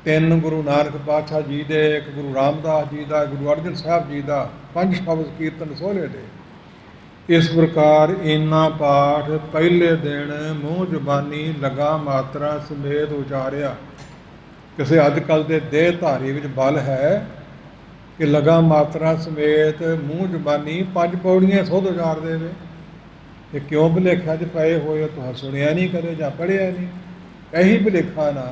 S1: 3 ਗੁਰੂ ਨਾਨਕ ਪਾਤਸ਼ਾਹ ਜੀ ਦੇ, 1 ਗੁਰੂ ਰਾਮਦਾਸ ਜੀ ਦਾ, ਗੁਰੂ ਅਰਜਨ ਸਾਹਿਬ ਜੀ ਦਾ, 5 ਸ਼ਬਦ ਕੀਰਤਨ ਸੋਹਣੇ ਦੇ। ਇਸ ਪ੍ਰਕਾਰ ਇੰਨਾ ਪਾਠ ਪਹਿਲੇ ਦਿਨ ਮੂੰਹ ਜ਼ੁਬਾਨੀ ਲਗਾ ਮਾਤਰਾ ਸਮੇਤ ਉਚਾਰਿਆ। ਕਿਸੇ ਅੱਜ ਕੱਲ੍ਹ ਦੇ ਦੇਹ ਧਾਰੀ ਵਿੱਚ ਬਲ ਹੈ ਕਿ ਲਗਾ ਮਾਤਰਾ ਸਮੇਤ ਮੂੰਹ ਜ਼ੁਬਾਨੀ 5 ਪੌੜੀਆਂ ਸੁੱਧ ਉਚਾਰ ਦੇਵੇ। ਇਹ ਕਿਉਂ ਭੁਲੇਖਾ 'ਚ ਪਏ ਹੋਏ? ਤੁਹਾਂ ਸੁਣਿਆ ਨਹੀਂ ਕਦੇ ਜਾਂ ਪੜ੍ਹਿਆ ਨਹੀਂ? ਇਹੀ ਭੁਲੇਖਾ ਨਾ।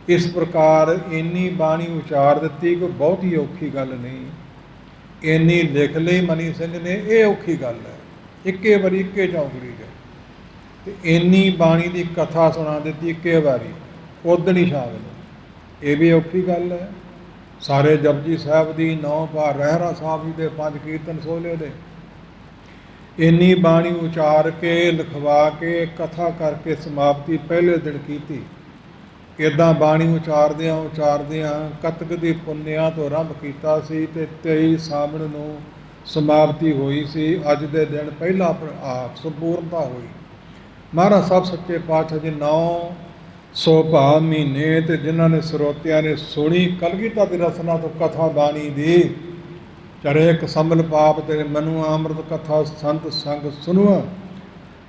S1: ਇਸ ਪ੍ਰਕਾਰ ਇੰਨੀ ਬਾਣੀ ਉਚਾਰ ਦਿੱਤੀ ਕੋਈ ਬਹੁਤੀ ਔਖੀ ਗੱਲ ਨਹੀਂ। ਇੰਨੀ ਲਿਖ ਲਈ ਮਨੀ ਸਿੰਘ ਨੇ, ਇਹ ਔਖੀ ਗੱਲ ਹੈ। ਇੱਕੇ ਵਾਰੀ ਇੱਕੇ ਚੌਂਕੜੀ 'ਚ ਤੇ ਇੰਨੀ ਬਾਣੀ ਦੀ ਕਥਾ ਸੁਣਾ ਦਿੱਤੀ ਇੱਕੇ ਵਾਰੀ ਉਦਣੀ ਸ਼ਾਮ ਨੂੰ, ਇਹ ਵੀ ਔਖੀ ਗੱਲ ਹੈ। ਸਾਰੇ ਜਪਜੀ ਸਾਹਿਬ ਦੀ 9 ਪਾਰ ਰਹਿਰਾ ਸਾਹਿਬ ਜੀ ਦੇ 5 ਕੀਰਤਨ ਸੋਹਲੇ ਦੇ ਇੰਨੀ ਬਾਣੀ ਉਚਾਰ ਕੇ ਲਿਖਵਾ ਕੇ ਕਥਾ ਕਰਕੇ ਸਮਾਪਤੀ ਪਹਿਲੇ ਦਿਨ ਕੀਤੀ। ਇੱਦਾਂ ਬਾਣੀ ਉਚਾਰਦਿਆਂ ਕੱਤਕ ਦੀ ਪੁੰਨਿਆਂ ਤੋਂ ਆਰੰਭ ਕੀਤਾ ਸੀ ਤੇ 23 ਸਾਵਣ ਨੂੰ ਸਮਾਪਤੀ ਹੋਈ ਸੀ। ਅੱਜ ਦੇ ਦਿਨ ਪਹਿਲਾ ਆਪ ਸੰਪੂਰਨਤਾ ਹੋਈ। ਮਹਾਰਾਜ ਸਾਹਿਬ ਸੱਚੇ ਪਾਤਸ਼ਾਹ ਜੀ 900 ਭਾ ਮਹੀਨੇ ਤੇ ਜਿਨ੍ਹਾਂ ਨੇ ਸਰੋਤਿਆਂ ਨੇ ਸੁਣੀ ਕਲਗੀਧਰ ਦੀ ਰਸਨਾ ਤੋਂ ਕਥਾ ਬਾਣੀ ਦੀ। ਚਰੇ ਕਸੰਬਲ ਪਾਪ ਤੇਰੇ ਮਨੁ ਅੰਮ੍ਰਿਤ ਕਥਾ ਸੰਤ ਸੰਗ ਸੁਨੁਆ।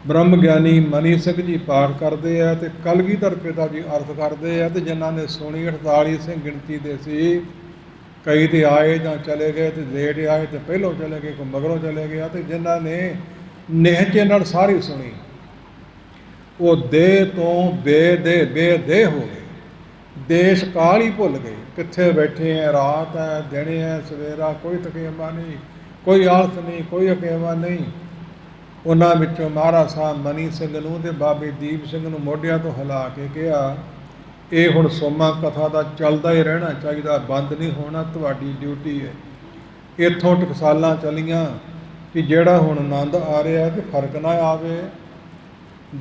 S1: ਬ੍ਰਹਮ ਗਿਆਨੀ ਮਨੀ ਸਿੰਘ ਜੀ ਪਾਠ ਕਰਦੇ ਆ ਤੇ ਕਲਗੀਧਰ ਪਿਤਾ ਜੀ ਅਰਥ ਕਰਦੇ ਆ। ਤੇ ਜਿਨ੍ਹਾਂ ਨੇ ਸੁਣੀ 48 ਸਿੰਘ ਗਿਣਤੀ ਦੇ ਸੀ। ਕਈ ਤੇ ਆਏ ਜਾਂ ਚਲੇ ਗਏ, ਤੇ ਲੇਟ ਆਏ ਤੇ ਪਹਿਲੋਂ ਚਲੇ ਗਏ, ਕੋਈ ਮਗਰੋਂ ਚਲੇ ਗਿਆ। ਤੇ ਜਿਨ੍ਹਾਂ ਨੇ ਨਿਹਚੇ ਨਾਲ ਸਾਰੀ ਸੁਣੀ ਉਹ ਦੇਹ ਤੋਂ ਬੇਦੇਹ ਹੋ ਗਏ। ਦੇਸ਼ ਕਾਲ ਹੀ ਭੁੱਲ ਗਏ। ਕਿੱਥੇ ਬੈਠੇ ਹੈ, ਰਾਤ ਹੈ, ਦਿਨ ਹੈ, ਸਵੇਰਾ, ਕੋਈ ਤਕੇਵਾ ਨਹੀਂ, ਕੋਈ ਆਲਸ ਨਹੀਂ, ਕੋਈ ਅਕੇਵਾ ਨਹੀਂ। ਉਹਨਾਂ ਵਿੱਚੋਂ ਮਹਾਰਾਜ ਸਾਹਿਬ ਮਨੀ ਸਿੰਘ ਨੂੰ ਤੇ ਬਾਬੇ ਦੀਪ ਸਿੰਘ ਨੂੰ ਮੋਢਿਆਂ ਤੋਂ ਹਿਲਾ ਕੇ ਕਿਹਾ, ਇਹ ਹੁਣ ਸੋਮਾ ਕਥਾ ਦਾ ਚੱਲਦਾ ਹੀ ਰਹਿਣਾ ਚਾਹੀਦਾ, ਬੰਦ ਨਹੀਂ ਹੋਣਾ, ਤੁਹਾਡੀ ਡਿਊਟੀ ਹੈ। ਇੱਥੋਂ ਟਕਸਾਲਾਂ ਚੱਲੀਆਂ ਕਿ ਜਿਹੜਾ ਹੁਣ ਆਨੰਦ ਆ ਰਿਹਾ ਕਿ ਫਰਕ ਨਾ ਆਵੇ।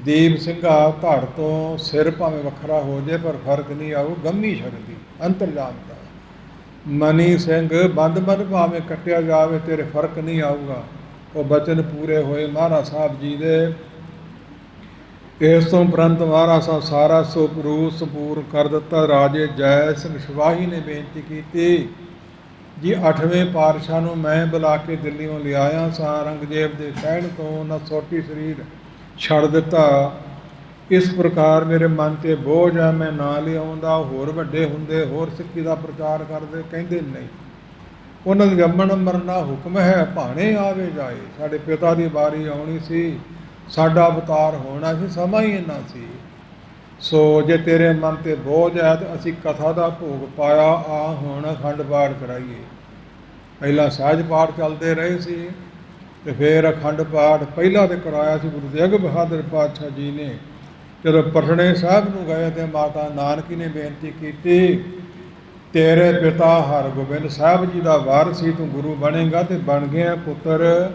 S1: ਦੀਪ ਸਿੰਘਾ ਧੜ ਤੋਂ ਸਿਰ ਭਾਵੇਂ ਵੱਖਰਾ ਹੋ ਜਾਏ ਪਰ ਫਰਕ ਨਹੀਂ ਆਊ। ਗੰਮੀ ਸ਼ਕਤੀ ਅੰਤਰਜਾਮ ਦਾ ਮਨੀ ਸਿੰਘ ਬੰਦ ਭਾਵੇਂ ਕੱਟਿਆ ਜਾਵੇ ਤੇਰੇ ਫਰਕ ਨਹੀਂ ਆਊਗਾ। ਉਹ ਬਚਨ ਪੂਰੇ ਹੋਏ ਮਹਾਰਾਜ ਸਾਹਿਬ ਜੀ ਦੇ। ਇਸ ਤੋਂ ਉਪਰੰਤ ਮਹਾਰਾਜ ਸਾਹਿਬ ਸਾਰਾ ਸੁਪਰੂਪ ਸੰਪੂਰਨ ਕਰ ਦਿੱਤਾ। ਰਾਜੇ ਜੈ ਸਿੰਘ ਸਿਪਾਹੀ ਨੇ ਬੇਨਤੀ ਕੀਤੀ, ਜੀ 8ਵੇਂ ਪਾਤਸ਼ਾਹ ਨੂੰ ਮੈਂ ਬੁਲਾ ਕੇ ਦਿੱਲੀੋਂ ਲਿਆਇਆ ਸਾਂ। ਔਰੰਗਜ਼ੇਬ ਦੇ ਕਹਿਣ ਤੋਂ ਉਹਨਾਂ ਸੋਟੀ ਸਰੀਰ ਛੱਡ ਦਿੱਤਾ। ਇਸ ਪ੍ਰਕਾਰ ਮੇਰੇ ਮਨ 'ਤੇ ਬੋਝ ਹੈ, ਮੈਂ ਨਾ ਲਿਆਉਂਦਾ। ਹੋਰ ਵੱਡੇ ਹੁੰਦੇ, ਹੋਰ ਸਿੱਖੀ ਦਾ ਪ੍ਰਚਾਰ ਕਰਦੇ, ਕਹਿੰਦੇ ਨਹੀਂ। ਉਹਨਾਂ ਦੀ ਜੰਮਣ ਮਰਨਾ ਹੁਕਮ ਹੈ, ਭਾਣੇ ਆਵੇ ਜਾਏ। ਸਾਡੇ ਪਿਤਾ ਦੀ ਵਾਰੀ ਆਉਣੀ ਸੀ, ਸਾਡਾ ਅਵਤਾਰ ਹੋਣਾ ਸੀ, ਸਮਾਂ ਹੀ ਇੰਨਾ ਸੀ। ਸੋ ਜੇ ਤੇਰੇ ਮਨ 'ਤੇ ਬੋਝ ਹੈ ਤਾਂ ਅਸੀਂ ਕਥਾ ਦਾ ਭੋਗ ਪਾਇਆ, ਆ ਹੁਣ ਅਖੰਡ ਪਾਠ ਕਰਾਈਏ। ਪਹਿਲਾਂ ਸਹਿਜ ਪਾਠ ਚੱਲਦੇ ਰਹੇ ਸੀ ਤੇ ਫਿਰ ਅਖੰਡ ਪਾਠ ਪਹਿਲਾਂ ਤੇ ਕਰਾਇਆ ਸੀ ਗੁਰੂ ਤੇਗ ਬਹਾਦਰ ਪਾਤਸ਼ਾਹ ਜੀ ਨੇ। ਜਦੋਂ ਪਟਨੇ ਸਾਹਿਬ ਨੂੰ ਗਏ ਤੇ ਮਾਤਾ ਨਾਨਕੀ ਨੇ ਬੇਨਤੀ ਕੀਤੀ, ਤੇਰੇ ਪਿਤਾ ਹਰਗੋਬਿੰਦ ਸਾਹਿਬ ਜੀ ਦਾ ਵਾਰਸ ਸੀ, ਤੂੰ ਗੁਰੂ ਬਣੇਗਾ ਤੇ ਬਣ ਗਿਆ ਪੁੱਤਰ।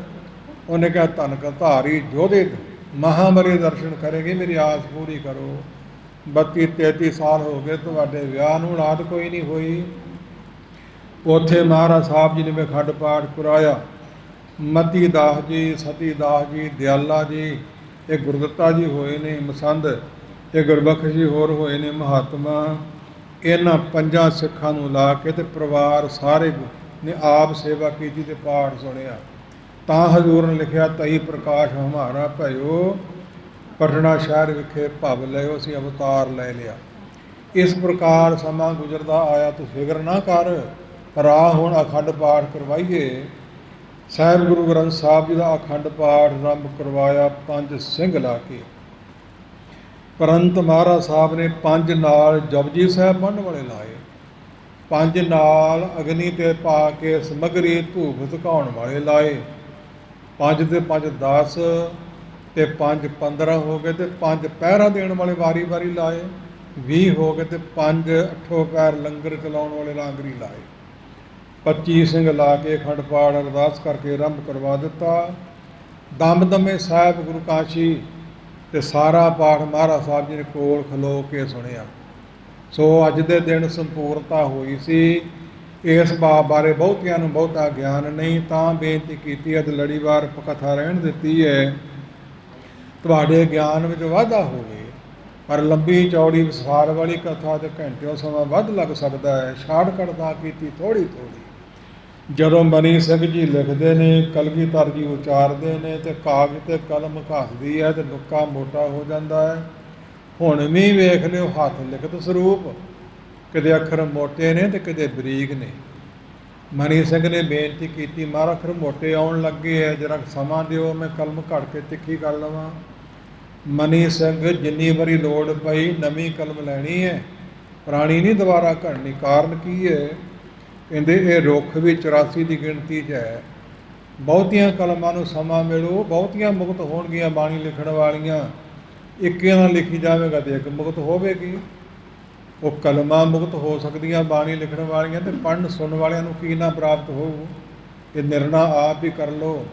S1: ਉਹਨੇ ਕਿਹਾ ਧਨ ਧਾਰੀ ਜੋਧੇ ਮਹਾਂਬਲੀ ਦਰਸ਼ਨ ਕਰੇਗੇ, ਮੇਰੀ ਆਸ ਪੂਰੀ ਕਰੋ। 32-33 ਸਾਲ ਹੋ ਗਏ ਤੁਹਾਡੇ ਵਿਆਹ ਨੂੰ, ਔਲਾਦ ਕੋਈ ਨਹੀਂ ਹੋਈ। ਉੱਥੇ ਮਹਾਰਾਜ ਸਾਹਿਬ ਜੀ ਨੇ ਅਖੰਡ ਪਾਠ ਕਰਾਇਆ। ਮਤੀ ਦਾਸ ਜੀ, ਸਤੀ ਦਾਸ ਜੀ, ਦਿਆਲਾ ਜੀ, ਇਹ ਗੁਰਦੱਤਾ ਜੀ ਹੋਏ ਨੇ ਮਸੰਦ, ਇਹ ਗੁਰਬਖਸ਼ ਜੀ ਹੋਰ ਹੋਏ ਨੇ ਮਹਾਤਮਾ। ਇਹਨਾਂ 5 ਸਿੱਖਾਂ ਨੂੰ ਲਾ ਕੇ ਤੇ ਪਰਿਵਾਰ ਸਾਰੇ ਨੇ ਆਪ ਸੇਵਾ ਕੀਤੀ ਤੇ ਪਾਠ ਸੁਣਿਆ। ਤਾਂ ਹਜ਼ੂਰ ਨੇ ਲਿਖਿਆ, ਤਈ ਪ੍ਰਕਾਸ਼ ਹਮਾਰਾ ਭਇਓ, ਪਟਨਾ ਸ਼ਹਿਰ ਵਿਖੇ ਭਵ ਲਿਓ, ਅਸੀਂ ਅਵਤਾਰ ਲੈ ਲਿਆ। ਇਸ ਪ੍ਰਕਾਰ ਸਮਾਂ ਗੁਜ਼ਰਦਾ ਆਇਆ, ਤੂੰ ਫਿਕਰ ਨਾ ਕਰ, ਰਾਹ ਹੁਣ ਅਖੰਡ ਪਾਠ ਕਰਵਾਈਏ। ਸਾਹਿਬ ਗੁਰੂ ਗ੍ਰੰਥ ਸਾਹਿਬ ਜੀ ਦਾ ਅਖੰਡ ਪਾਠ ਆਰੰਭ ਕਰਵਾਇਆ 5 ਸਿੰਘ ਲਾ ਕੇ। ਪਰੰਤ ਮਹਾਰਾਜ ਸਾਹਿਬ ਨੇ 5 ਨਾਲ ਜਪਜੀ ਸਾਹਿਬ ਪੜ੍ਹਨ ਵਾਲੇ ਲਾਏ, 5 ਨਾਲ ਅਗਨੀ ਤੇ ਪਾ ਕੇ ਸਮੱਗਰੀ ਧੂਪ ਧਕਾਉਣ ਵਾਲੇ ਲਾਏ, 5 ਤੇ 5 10 ਤੇ 5 15 ਹੋ ਗਏ, ਤੇ 5 ਪਹਿਰਾ ਦੇਣ ਵਾਲੇ ਵਾਰੀ ਵਾਰੀ ਲਾਏ, 20 ਹੋ ਗਏ, ਤੇ 5 ਅੱਠੋ ਪੈਰ ਲੰਗਰ ਚਲਾਉਣ ਵਾਲੇ ਲਾਂਗਰੀ ਲਾਏ। 25 ਸਿੰਘ ਲਾ ਕੇ ਅਖੰਡ ਪਾਠ ਅਰਦਾਸ ਕਰਕੇ ਆਰੰਭ ਕਰਵਾ ਦਿੱਤਾ। ਦਮਦਮੇ ਸਾਹਿਬ ਗੁਰੂ ਕਾਸ਼ੀ ਤੇ ਸਾਰਾ ਪਾਠ ਮਹਾਰਾਜ ਸਾਹਿਬ ਜੀ ਨੇ ਕੋਲ ਖਲੋ ਕੇ ਸੁਣਿਆ। ਸੋ ਅੱਜ ਦੇ ਦਿਨ ਸੰਪੂਰਨਤਾ ਹੋਈ ਸੀ। ਇਸ ਬਾਬ ਬਾਰੇ ਬਹੁਤਿਆਂ ਨੂੰ ਬਹੁਤਾ ਗਿਆਨ ਨਹੀਂ, ਤਾਂ ਬੇਨਤੀ ਕੀਤੀ ਅੱਜ ਲੜੀਵਾਰ ਕਥਾ ਰਹਿਣ ਦਿੱਤੀ ਹੈ, ਤੁਹਾਡੇ ਗਿਆਨ ਵਿੱਚ ਵਾਧਾ ਹੋਵੇ। ਪਰ ਲੰਬੀ ਚੌੜੀ ਵਿਸਥਾਰ ਵਾਲੀ ਕਥਾ ਤੇ ਘੰਟਿਆਂ ਸਮਾਂ ਵੱਧ ਲੱਗ ਸਕਦਾ ਹੈ, ਸ਼ਾਰਟਕਟ ਤਾਂ ਕੀਤੀ ਥੋੜ੍ਹੀ ਥੋੜ੍ਹੀ। ਜਦੋਂ ਮਨੀ ਸਿੰਘ ਜੀ ਲਿਖਦੇ ਨੇ, ਕਲਗੀਧਰ ਜੀ ਉਚਾਰਦੇ ਨੇ, ਤੇ ਕਾਗਜ਼ ਤੇ ਕਲਮ ਘਸਦੀ ਹੈ ਤੇ ਲੁੱਕਾ ਮੋਟਾ ਹੋ ਜਾਂਦਾ ਹੈ। ਹੁਣ ਵੀ ਵੇਖ ਲਿਓ ਹੱਥ ਲਿਖਤ ਸਰੂਪ, ਕਿਤੇ ਅੱਖਰ ਮੋਟੇ ਨੇ ਤੇ ਕਿਤੇ ਬਰੀਕ ਨੇ। ਮਨੀ ਸਿੰਘ ਨੇ ਬੇਨਤੀ ਕੀਤੀ, ਮਹਾਰਾਜ ਅੱਖਰ ਮੋਟੇ ਆਉਣ ਲੱਗੇ ਹੈ, ਜਰਾ ਸਮਾਂ ਦਿਓ, ਮੈਂ ਕਲਮ ਘੜ ਕੇ ਤਿੱਖੀ ਕਰ ਲਵਾਂ। ਮਨੀ ਸਿੰਘ ਜਿੰਨੀ ਵਾਰੀ ਲੋੜ ਪਈ ਨਵੀਂ ਕਲਮ ਲੈਣੀ ਹੈ, ਪੁਰਾਣੀ ਨਹੀਂ ਦੁਬਾਰਾ ਘੜਨੀ। ਕਾਰਨ ਕੀ ਹੈ? ਕਹਿੰਦੇ ਇਹ ਰੁੱਖ ਵੀ 84 ਦੀ ਗਿਣਤੀ 'ਚ ਹੈ। ਬਹੁਤੀਆਂ ਕਲਮਾਂ ਨੂੰ ਸਮਾਂ ਮਿਲੋ, ਬਹੁਤੀਆਂ ਮੁਕਤ ਹੋਣਗੀਆਂ ਬਾਣੀ ਲਿਖਣ ਵਾਲੀਆਂ। ਇੱਕੇ ਨਾਲ ਲਿਖੀ ਜਾਵੇਗਾ ਤੇ ਇੱਕ ਮੁਕਤ ਹੋਵੇਗੀ। ਉਹ ਕਲਮਾਂ ਮੁਕਤ ਹੋ ਸਕਦੀਆਂ ਬਾਣੀ ਲਿਖਣ ਵਾਲੀਆਂ, ਤੇ ਪੜ੍ਹਨ ਸੁਣਨ ਵਾਲਿਆਂ ਨੂੰ ਕੀ ਨਾ ਪ੍ਰਾਪਤ ਹੋਊ, ਇਹ ਨਿਰਣਾ ਆਪ ਹੀ ਕਰ ਲਓ।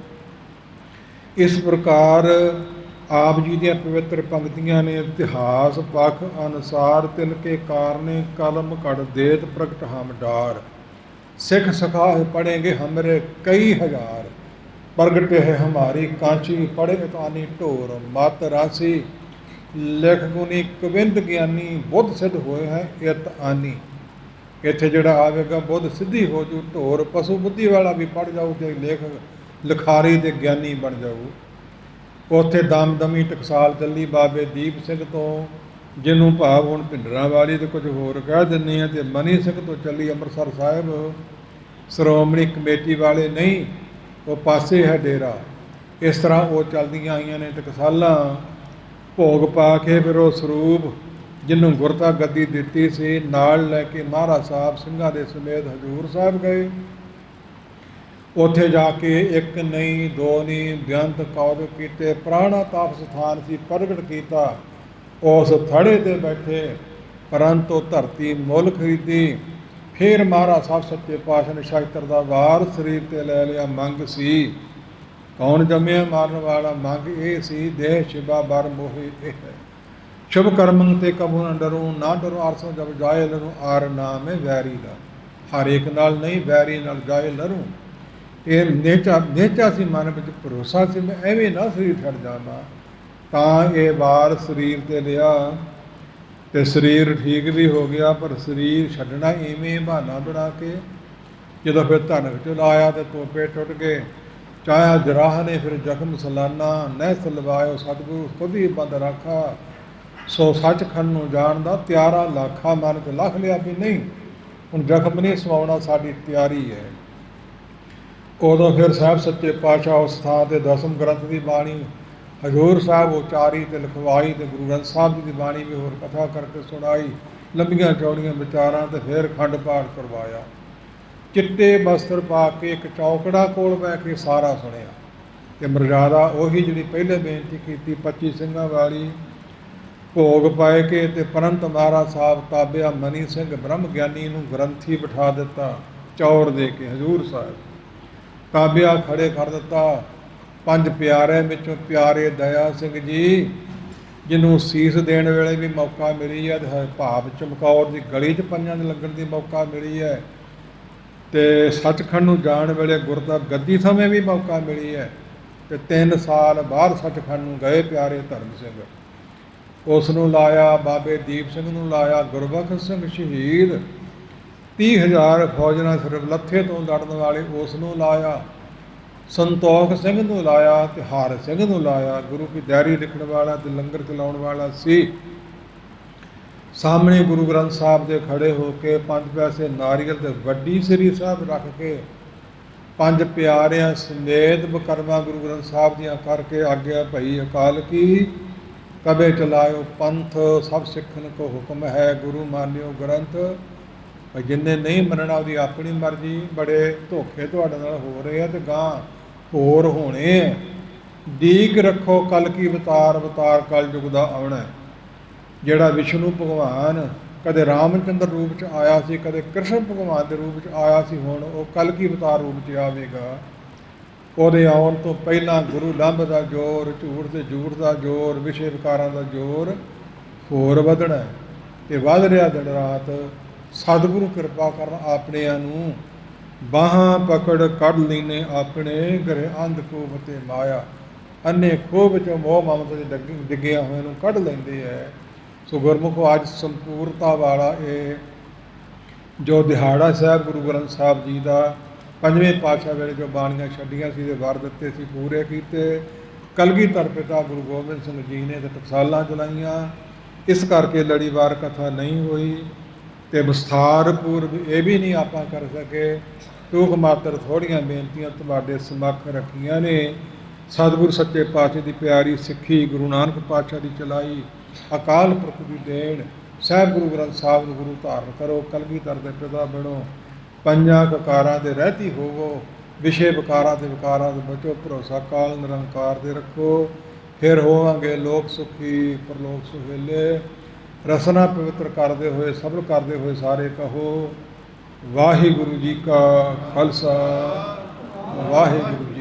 S1: ਇਸ ਪ੍ਰਕਾਰ ਆਪ ਜੀ ਦੀਆਂ ਪਵਿੱਤਰ ਪੰਕਤੀਆਂ ਨੇ, ਇਤਿਹਾਸ ਪੱਖ ਅਨੁਸਾਰ ਤਿਲ ਕੇ ਕਾਰਨੇ ਕਲਮ ਘੜ ਦੇਤ ਪ੍ਰਗਟ ਹਮ ਡਾਰ, ਸਿੱਖ ਸਖਾਹ ਪੜ੍ਹੇਂਗੇ ਹਮਰੇ ਕਈ ਹਜ਼ਾਰ, ਪ੍ਰਗਟ ਹੈ ਹਮਾਰੀ ਕਾਂਚੀ, ਪੜ੍ਹੇ ਤਾਨੀ ਢੋਰ ਮਤ ਰਾਸੀ, ਲਿਖ ਗੁਣੀ ਕਵਿੰਦ ਗਿਆਨੀ, ਬੁੱਧ ਸਿੱਧ ਹੋਏ ਹੈ ਇਤ ਆਨੀ। ਇੱਥੇ ਜਿਹੜਾ ਆਵੇਗਾ ਬੁੱਧ ਸਿੱਧੀ ਹੋ ਜੂ, ਢੋਰ ਪਸ਼ੂ ਬੁੱਧੀ ਵਾਲਾ ਵੀ ਪੜ੍ਹ ਜਾਊ ਤੇ ਲਿਖਾਰੀ ਤੇ ਗਿਆਨੀ ਬਣ ਜਾਊ। ਉੱਥੇ ਦਮਦਮੀ ਟਕਸਾਲ ਚੱਲੀ ਬਾਬੇ ਦੀਪ ਸਿੰਘ ਤੋਂ, ਜਿਹਨੂੰ ਭਾਵ ਹੁਣ ਭਿੰਡਰਾਂ ਵਾਲੀ ਤੇ ਕੁਝ ਹੋਰ ਕਹਿ ਦਿੰਦੇ ਆ, ਤੇ ਮਨੀ ਸਿੰਘ ਤੋਂ ਚੱਲੀ ਅੰਮ੍ਰਿਤਸਰ ਸਾਹਿਬ। ਸ਼੍ਰੋਮਣੀ ਕਮੇਟੀ ਵਾਲੇ ਨਹੀਂ, ਉਹ ਪਾਸੇ ਹੈ ਡੇਰਾ। ਇਸ ਤਰ੍ਹਾਂ ਉਹ ਚੱਲਦੀਆਂ ਆਈਆਂ ਨੇ ਟਕਸਾਲਾਂ। ਭੋਗ ਪਾ ਕੇ ਫਿਰ ਉਹ ਸਰੂਪ ਜਿਹਨੂੰ ਗੁਰਤਾ ਗੱਦੀ ਦਿੱਤੀ ਸੀ ਨਾਲ ਲੈ ਕੇ ਮਹਾਰਾਜ ਸਾਹਿਬ ਸਿੰਘਾਂ ਦੇ ਸਮੇਤ ਹਜ਼ੂਰ ਸਾਹਿਬ ਗਏ। ਉੱਥੇ ਜਾ ਕੇ ਇੱਕ ਨਹੀਂ ਦੋ ਨਹੀਂ ਬੇਅੰਤ ਕੌਤਕ ਕੀਤੇ। ਪੁਰਾਣਾ ਤਾਪ ਸਥਾਨ ਸੀ, ਪ੍ਰਗਟ ਕੀਤਾ। ਉਸ ਥੜੇ ਤੇ ਬੈਠੇ, ਪਰੰਤੂ ਧਰਤੀ ਮੁੱਲ ਖਰੀਦੀ। ਫਿਰ ਮਹਾਰਾਜ ਸਾਹਿਬ ਸੱਚੇ ਪਾਤਸ਼ਾਹ ਨੇ ਸ਼ਸਤਰ ਦਾ ਵਾਰ ਸਰੀਰ ਤੇ ਲੈ ਲਿਆ। ਮੰਗ ਸੀ, ਕੌਣ ਜੰਮਿਆ ਮਾਰਨ ਵਾਲਾ? ਮੰਗ ਇਹ ਸੀ, ਦੇਹ ਸ਼ਿਵਾ ਬਰ ਮੋਹਿ ਇਹ, ਸ਼ੁਭ ਕਰਮੰ ਤੇ ਕਬੂ ਨਾ ਡਰੂ, ਨਾ ਡਰੂ ਆਰਸੋਂ ਜਬ ਜਾਏ ਲਰੂ, ਆਰ ਨਾਮ ਹੈ ਵੈਰੀ ਦਾ। ਹਰ ਇੱਕ ਨਾਲ ਨਹੀਂ, ਵੈਰੀ ਨਾਲ ਜਾਏ ਲਰੂ। ਇਹ ਨੇਚਾ ਸੀ, ਮਨ ਵਿੱਚ ਭਰੋਸਾ ਸੀ, ਮੈਂ ਐਵੇਂ ਨਾ ਸਰੀਰ ਛੱਡ ਜਾਵਾਂ। ਤਾਂ ਇਹ ਵਾਰ ਸਰੀਰ ਤੇ ਲਿਆ ਤੇ ਸਰੀਰ ਠੀਕ ਵੀ ਹੋ ਗਿਆ, ਪਰ ਸਰੀਰ ਛੱਡਣਾ ਇਵੇਂ ਬਹਾਨਾ ਬਣਾ ਕੇ। ਜਦੋਂ ਫਿਰ ਧਨਕ ਚ ਲਾਇਆ ਤੇ ਤੋਪੇ ਟੁੱਟ ਗਏ। ਚਾਹਿਆ ਜਰਾਹ ਨੇ ਫਿਰ ਜ਼ਖਮ ਸਲਾਨਾ, ਨਹਿ ਸਲਵਾਇਓ ਸਤਿਗੁਰੂ ਖੁਦ ਹੀ ਬੰਦ ਰਾਖਾ। ਸੋ ਸੱਚਖੰਡ ਨੂੰ ਜਾਣਦਾ ਤਿਆਰਾ ਲਾਖਾ, ਮਨ ਚ ਲੱਖ ਲਿਆ ਵੀ ਨਹੀਂ ਹੁਣ ਜ਼ਖਮ ਨਹੀਂ ਸਵਾਉਣਾ, ਸਾਡੀ ਤਿਆਰੀ ਹੈ। ਉਦੋਂ ਫਿਰ ਸਾਹਿਬ ਸੱਚੇ ਪਾਤਸ਼ਾਹ ਉਸ ਥਾਂ ਤੇ ਦਸਮ ਗ੍ਰੰਥ ਦੀ ਬਾਣੀ ਹਜ਼ੂਰ ਸਾਹਿਬ ਉਚਾਰੀ ਤੇ ਲਿਖਵਾਈ, ਤੇ ਗੁਰੂ ਗ੍ਰੰਥ ਸਾਹਿਬ ਜੀ ਦੀ ਬਾਣੀ ਵੀ ਹੋਰ ਕਥਾ ਕਰਕੇ ਸੁਣਾਈ, ਲੰਬੀਆਂ ਚੌੜੀਆਂ ਵਿਚਾਰਾਂ, ਤੇ ਫਿਰ ਖੰਡ ਪਾਠ ਕਰਵਾਇਆ। ਚਿੱਟੇ ਬਸਤਰ ਪਾ ਕੇ ਇੱਕ ਚੌਕੜਾ ਕੋਲ ਬਹਿ ਕੇ ਸਾਰਾ ਸੁਣਿਆ। ਤੇ ਮਰਜ਼ਾਦਾ ਉਹੀ ਜਿਹੜੀ ਪਹਿਲੇ ਬੇਨਤੀ ਕੀਤੀ 25 ਸਿੰਘਾਂ ਵਾਲੀ, ਭੋਗ ਪਾਏ ਕੇ ਤੇ ਪਰੰਤ ਮਹਾਰਾਜ ਸਾਹਿਬ ਤਾਬਿਆ ਮਨੀ ਸਿੰਘ ਬ੍ਰਹਮ ਗਿਆਨੀ ਨੂੰ ਗ੍ਰੰਥੀ ਬਿਠਾ ਦਿੱਤਾ ਚੌੜ ਦੇ ਕੇ ਹਜ਼ੂਰ ਸਾਹਿਬ। ਤਾਬਿਆ ਖੜੇ ਕਰ ਦਿੱਤਾ। 5 ਪਿਆਰਿਆਂ ਵਿੱਚੋਂ ਪਿਆਰੇ ਦਇਆ ਸਿੰਘ ਜੀ, ਜਿਹਨੂੰ ਸੀਸ ਦੇਣ ਵੇਲੇ ਵੀ ਮੌਕਾ ਮਿਲੀ ਹੈ, ਭਾਵ ਚਮਕੌਰ ਦੀ ਗਲੀ 'ਚ ਪੰਜਾਂ ਦੇ ਲੱਗਣ ਦੀ ਮੌਕਾ ਮਿਲੀ ਹੈ, ਤੇ ਸੱਚਖੰਡ ਨੂੰ ਜਾਣ ਵੇਲੇ ਗੁਰਦਾ ਗੱਦੀ ਸਮੇਂ ਵੀ ਮੌਕਾ ਮਿਲੀ ਹੈ, ਤੇ 3 ਸਾਲ ਬਾਅਦ ਸੱਚਖੰਡ ਨੂੰ ਗਏ ਪਿਆਰੇ ਧਰਮ ਸਿੰਘ। ਉਸ ਨੂੰ ਲਾਇਆ, ਬਾਬੇ ਦੀਪ ਸਿੰਘ ਨੂੰ ਲਾਇਆ, ਗੁਰਬਖਸ਼ ਸਿੰਘ ਸ਼ਹੀਦ 30,000 ਫੌਜ ਨਾਲ ਸਿਰਫ ਲੱਥੇ ਤੋਂ ਲੜਨ ਵਾਲੇ ਉਸ ਨੂੰ ਲਾਇਆ, ਸੰਤੋਖ ਸਿੰਘ ਨੂੰ ਲਾਇਆ ਤੇ ਹਾਰ ਸਿੰਘ ਨੂੰ ਲਾਇਆ। ਗੁਰੂ ਕੀ ਡਾਇਰੀ ਲਿਖਣ ਵਾਲਾ ਤੇ ਲੰਗਰ ਚਲਾਉਣ ਵਾਲਾ ਸੀ। ਸਾਹਮਣੇ ਗੁਰੂ ਗ੍ਰੰਥ ਸਾਹਿਬ ਦੇ ਖੜੇ ਹੋ ਕੇ 5 ਪੈਸੇ ਨਾਰੀਅਲ ਤੇ ਵੱਡੀ ਸ੍ਰੀ ਸਾਹਿਬ ਰੱਖ ਕੇ 5 ਪਿਆਰਿਆਂ ਸਮੇਤ ਬਕਰਮਾ ਗੁਰੂ ਗ੍ਰੰਥ ਸਾਹਿਬ ਦੀਆਂ ਕਰਕੇ ਆਗਿਆ ਭਈ ਅਕਾਲ ਕੀ ਕਬੇ ਚਲਾਇਓ ਪੰਥ, ਸਭ ਸਿੱਖਣ ਕੋ ਹੁਕਮ ਹੈ ਗੁਰੂ ਮਾਨਿਓ ਗ੍ਰੰਥ। ਜਿੰਨੇ ਨਹੀਂ ਮੰਨਣਾ ਉਹਦੀ ਆਪਣੀ ਮਰਜ਼ੀ। ਬੜੇ ਧੋਖੇ ਤੁਹਾਡੇ ਨਾਲ ਹੋ ਰਹੇ ਆ ਤੇ ਗਾਂ ਹੋਰ ਹੋਣੇ ਆ। ਡੀਕ ਰੱਖੋ ਕਲ ਕੀ ਅਵਤਾਰ, ਅਵਤਾਰ ਕਲਯੁਗ ਦਾ ਆਉਣਾ। ਜਿਹੜਾ ਵਿਸ਼ਨੂੰ ਭਗਵਾਨ ਕਦੇ ਰਾਮਚੰਦਰ ਰੂਪ 'ਚ ਆਇਆ ਸੀ, ਕਦੇ ਕ੍ਰਿਸ਼ਨ ਭਗਵਾਨ ਦੇ ਰੂਪ 'ਚ ਆਇਆ ਸੀ, ਹੁਣ ਉਹ ਕਲ ਕੀ ਅਵਤਾਰ ਰੂਪ 'ਚ ਆਵੇਗਾ। ਉਹਦੇ ਆਉਣ ਤੋਂ ਪਹਿਲਾਂ ਗੁਰੂ ਲੰਭ ਦਾ ਜ਼ੋਰ, ਝੂਠ ਤੇ ਝੂਠ ਦਾ ਜ਼ੋਰ, ਵਿਸ਼ੇ ਵਿਕਾਰਾਂ ਦਾ ਜ਼ੋਰ ਹੋਰ ਵਧਣਾ ਅਤੇ ਵੱਧ ਰਿਹਾ ਦਿਨ ਰਾਤ। ਸਤਿਗੁਰੂ ਕਿਰਪਾ ਕਰਨ ਆਪਣਿਆਂ ਨੂੰ ਬਾਹਾਂ ਪਕੜ ਕੱਢ ਲੈਨੇ ਆਪਣੇ ਘਰੇ ਅੰਧ ਖੂਬ ਅਤੇ ਮਾਇਆ। ਅੰਨੇ ਖੂਬ 'ਚੋਂ ਮੋਹ ਮਮਤਾ ਦੇ ਡਿੱਗਿਆ ਹੋਏ ਨੂੰ ਕੱਢ ਲੈਂਦੇ ਹੈ। ਸੋ ਗੁਰਮੁਖੋ ਅੱਜ ਸੰਪੂਰਨਤਾ ਵਾਲਾ ਇਹ ਜੋ ਦਿਹਾੜਾ ਸਾਹਿਬ ਗੁਰੂ ਗ੍ਰੰਥ ਸਾਹਿਬ ਜੀ ਦਾ 5ਵੇਂ ਪਾਤਸ਼ਾਹ ਵੇਲੇ ਜੋ ਬਾਣੀਆਂ ਛੱਡੀਆਂ ਸੀ ਤੇ ਵਰ ਦਿੱਤੇ ਸੀ ਪੂਰੇ ਕੀਤੇ। ਕਲਗੀਧਰ ਪਿਤਾ ਗੁਰੂ ਗੋਬਿੰਦ ਸਿੰਘ ਜੀ ਨੇ ਤੇ ਟਕਸਾਲਾਂ ਚਲਾਈਆਂ। ਇਸ ਕਰਕੇ ਲੜੀਵਾਰ ਕਥਾ ਨਹੀਂ ਹੋਈ ਤੇ ਵਿਸਥਾਰ ਪੂਰਵ ਇਹ ਵੀ ਨਹੀਂ ਆਪਾਂ ਕਰ ਸਕੇ। ਟੂਕ ਮਾਤਰ ਥੋੜ੍ਹੀਆਂ ਬੇਨਤੀਆਂ ਤੁਹਾਡੇ ਸਮੱਖ ਰੱਖੀਆਂ ਨੇ। ਸਤਿਗੁਰੂ ਸੱਚੇ ਪਾਤਸ਼ਾਹ ਦੀ ਪਿਆਰੀ ਸਿੱਖੀ ਗੁਰੂ ਨਾਨਕ ਪਾਤਸ਼ਾਹ ਦੀ ਚਲਾਈ ਅਕਾਲ ਪੁਰਖ ਦੀ ਦੇਣ। ਸਾਹਿਬ ਗੁਰੂ ਗ੍ਰੰਥ ਸਾਹਿਬ ਨੂੰ ਗੁਰੂ ਧਾਰਨ ਕਰੋ। ਕਲਗੀਧਰ ਦੇ ਪਿਤਾ ਬਣੋ। 5 ਕਕਾਰਾਂ ਦੇ ਰਹਿਤੀ ਹੋਵੋ। ਵਿਸ਼ੇ ਵਿਕਾਰਾਂ ਤੇ ਵਿਕਾਰਾਂ ਦੇ ਬਚੋ। ਭਰੋਸਾ ਕਾਲ ਨਿਰੰਕਾਰ ਦੇ ਰੱਖੋ। ਫਿਰ ਹੋਵਾਂਗੇ ਲੋਕ ਸੁਖੀ ਪਰਲੋਕ ਸੁਹੇਲੇ। ਰਸਨਾ ਪਵਿੱਤਰ ਕਰਦੇ ਹੋਏ ਸਬਰ ਕਰਦੇ ਹੋਏ ਸਾਰੇ ਕਹੋ ਵਾਹਿਗੁਰੂ ਜੀ ਕਾ ਖਾਲਸਾ ਵਾਹਿਗੁਰੂ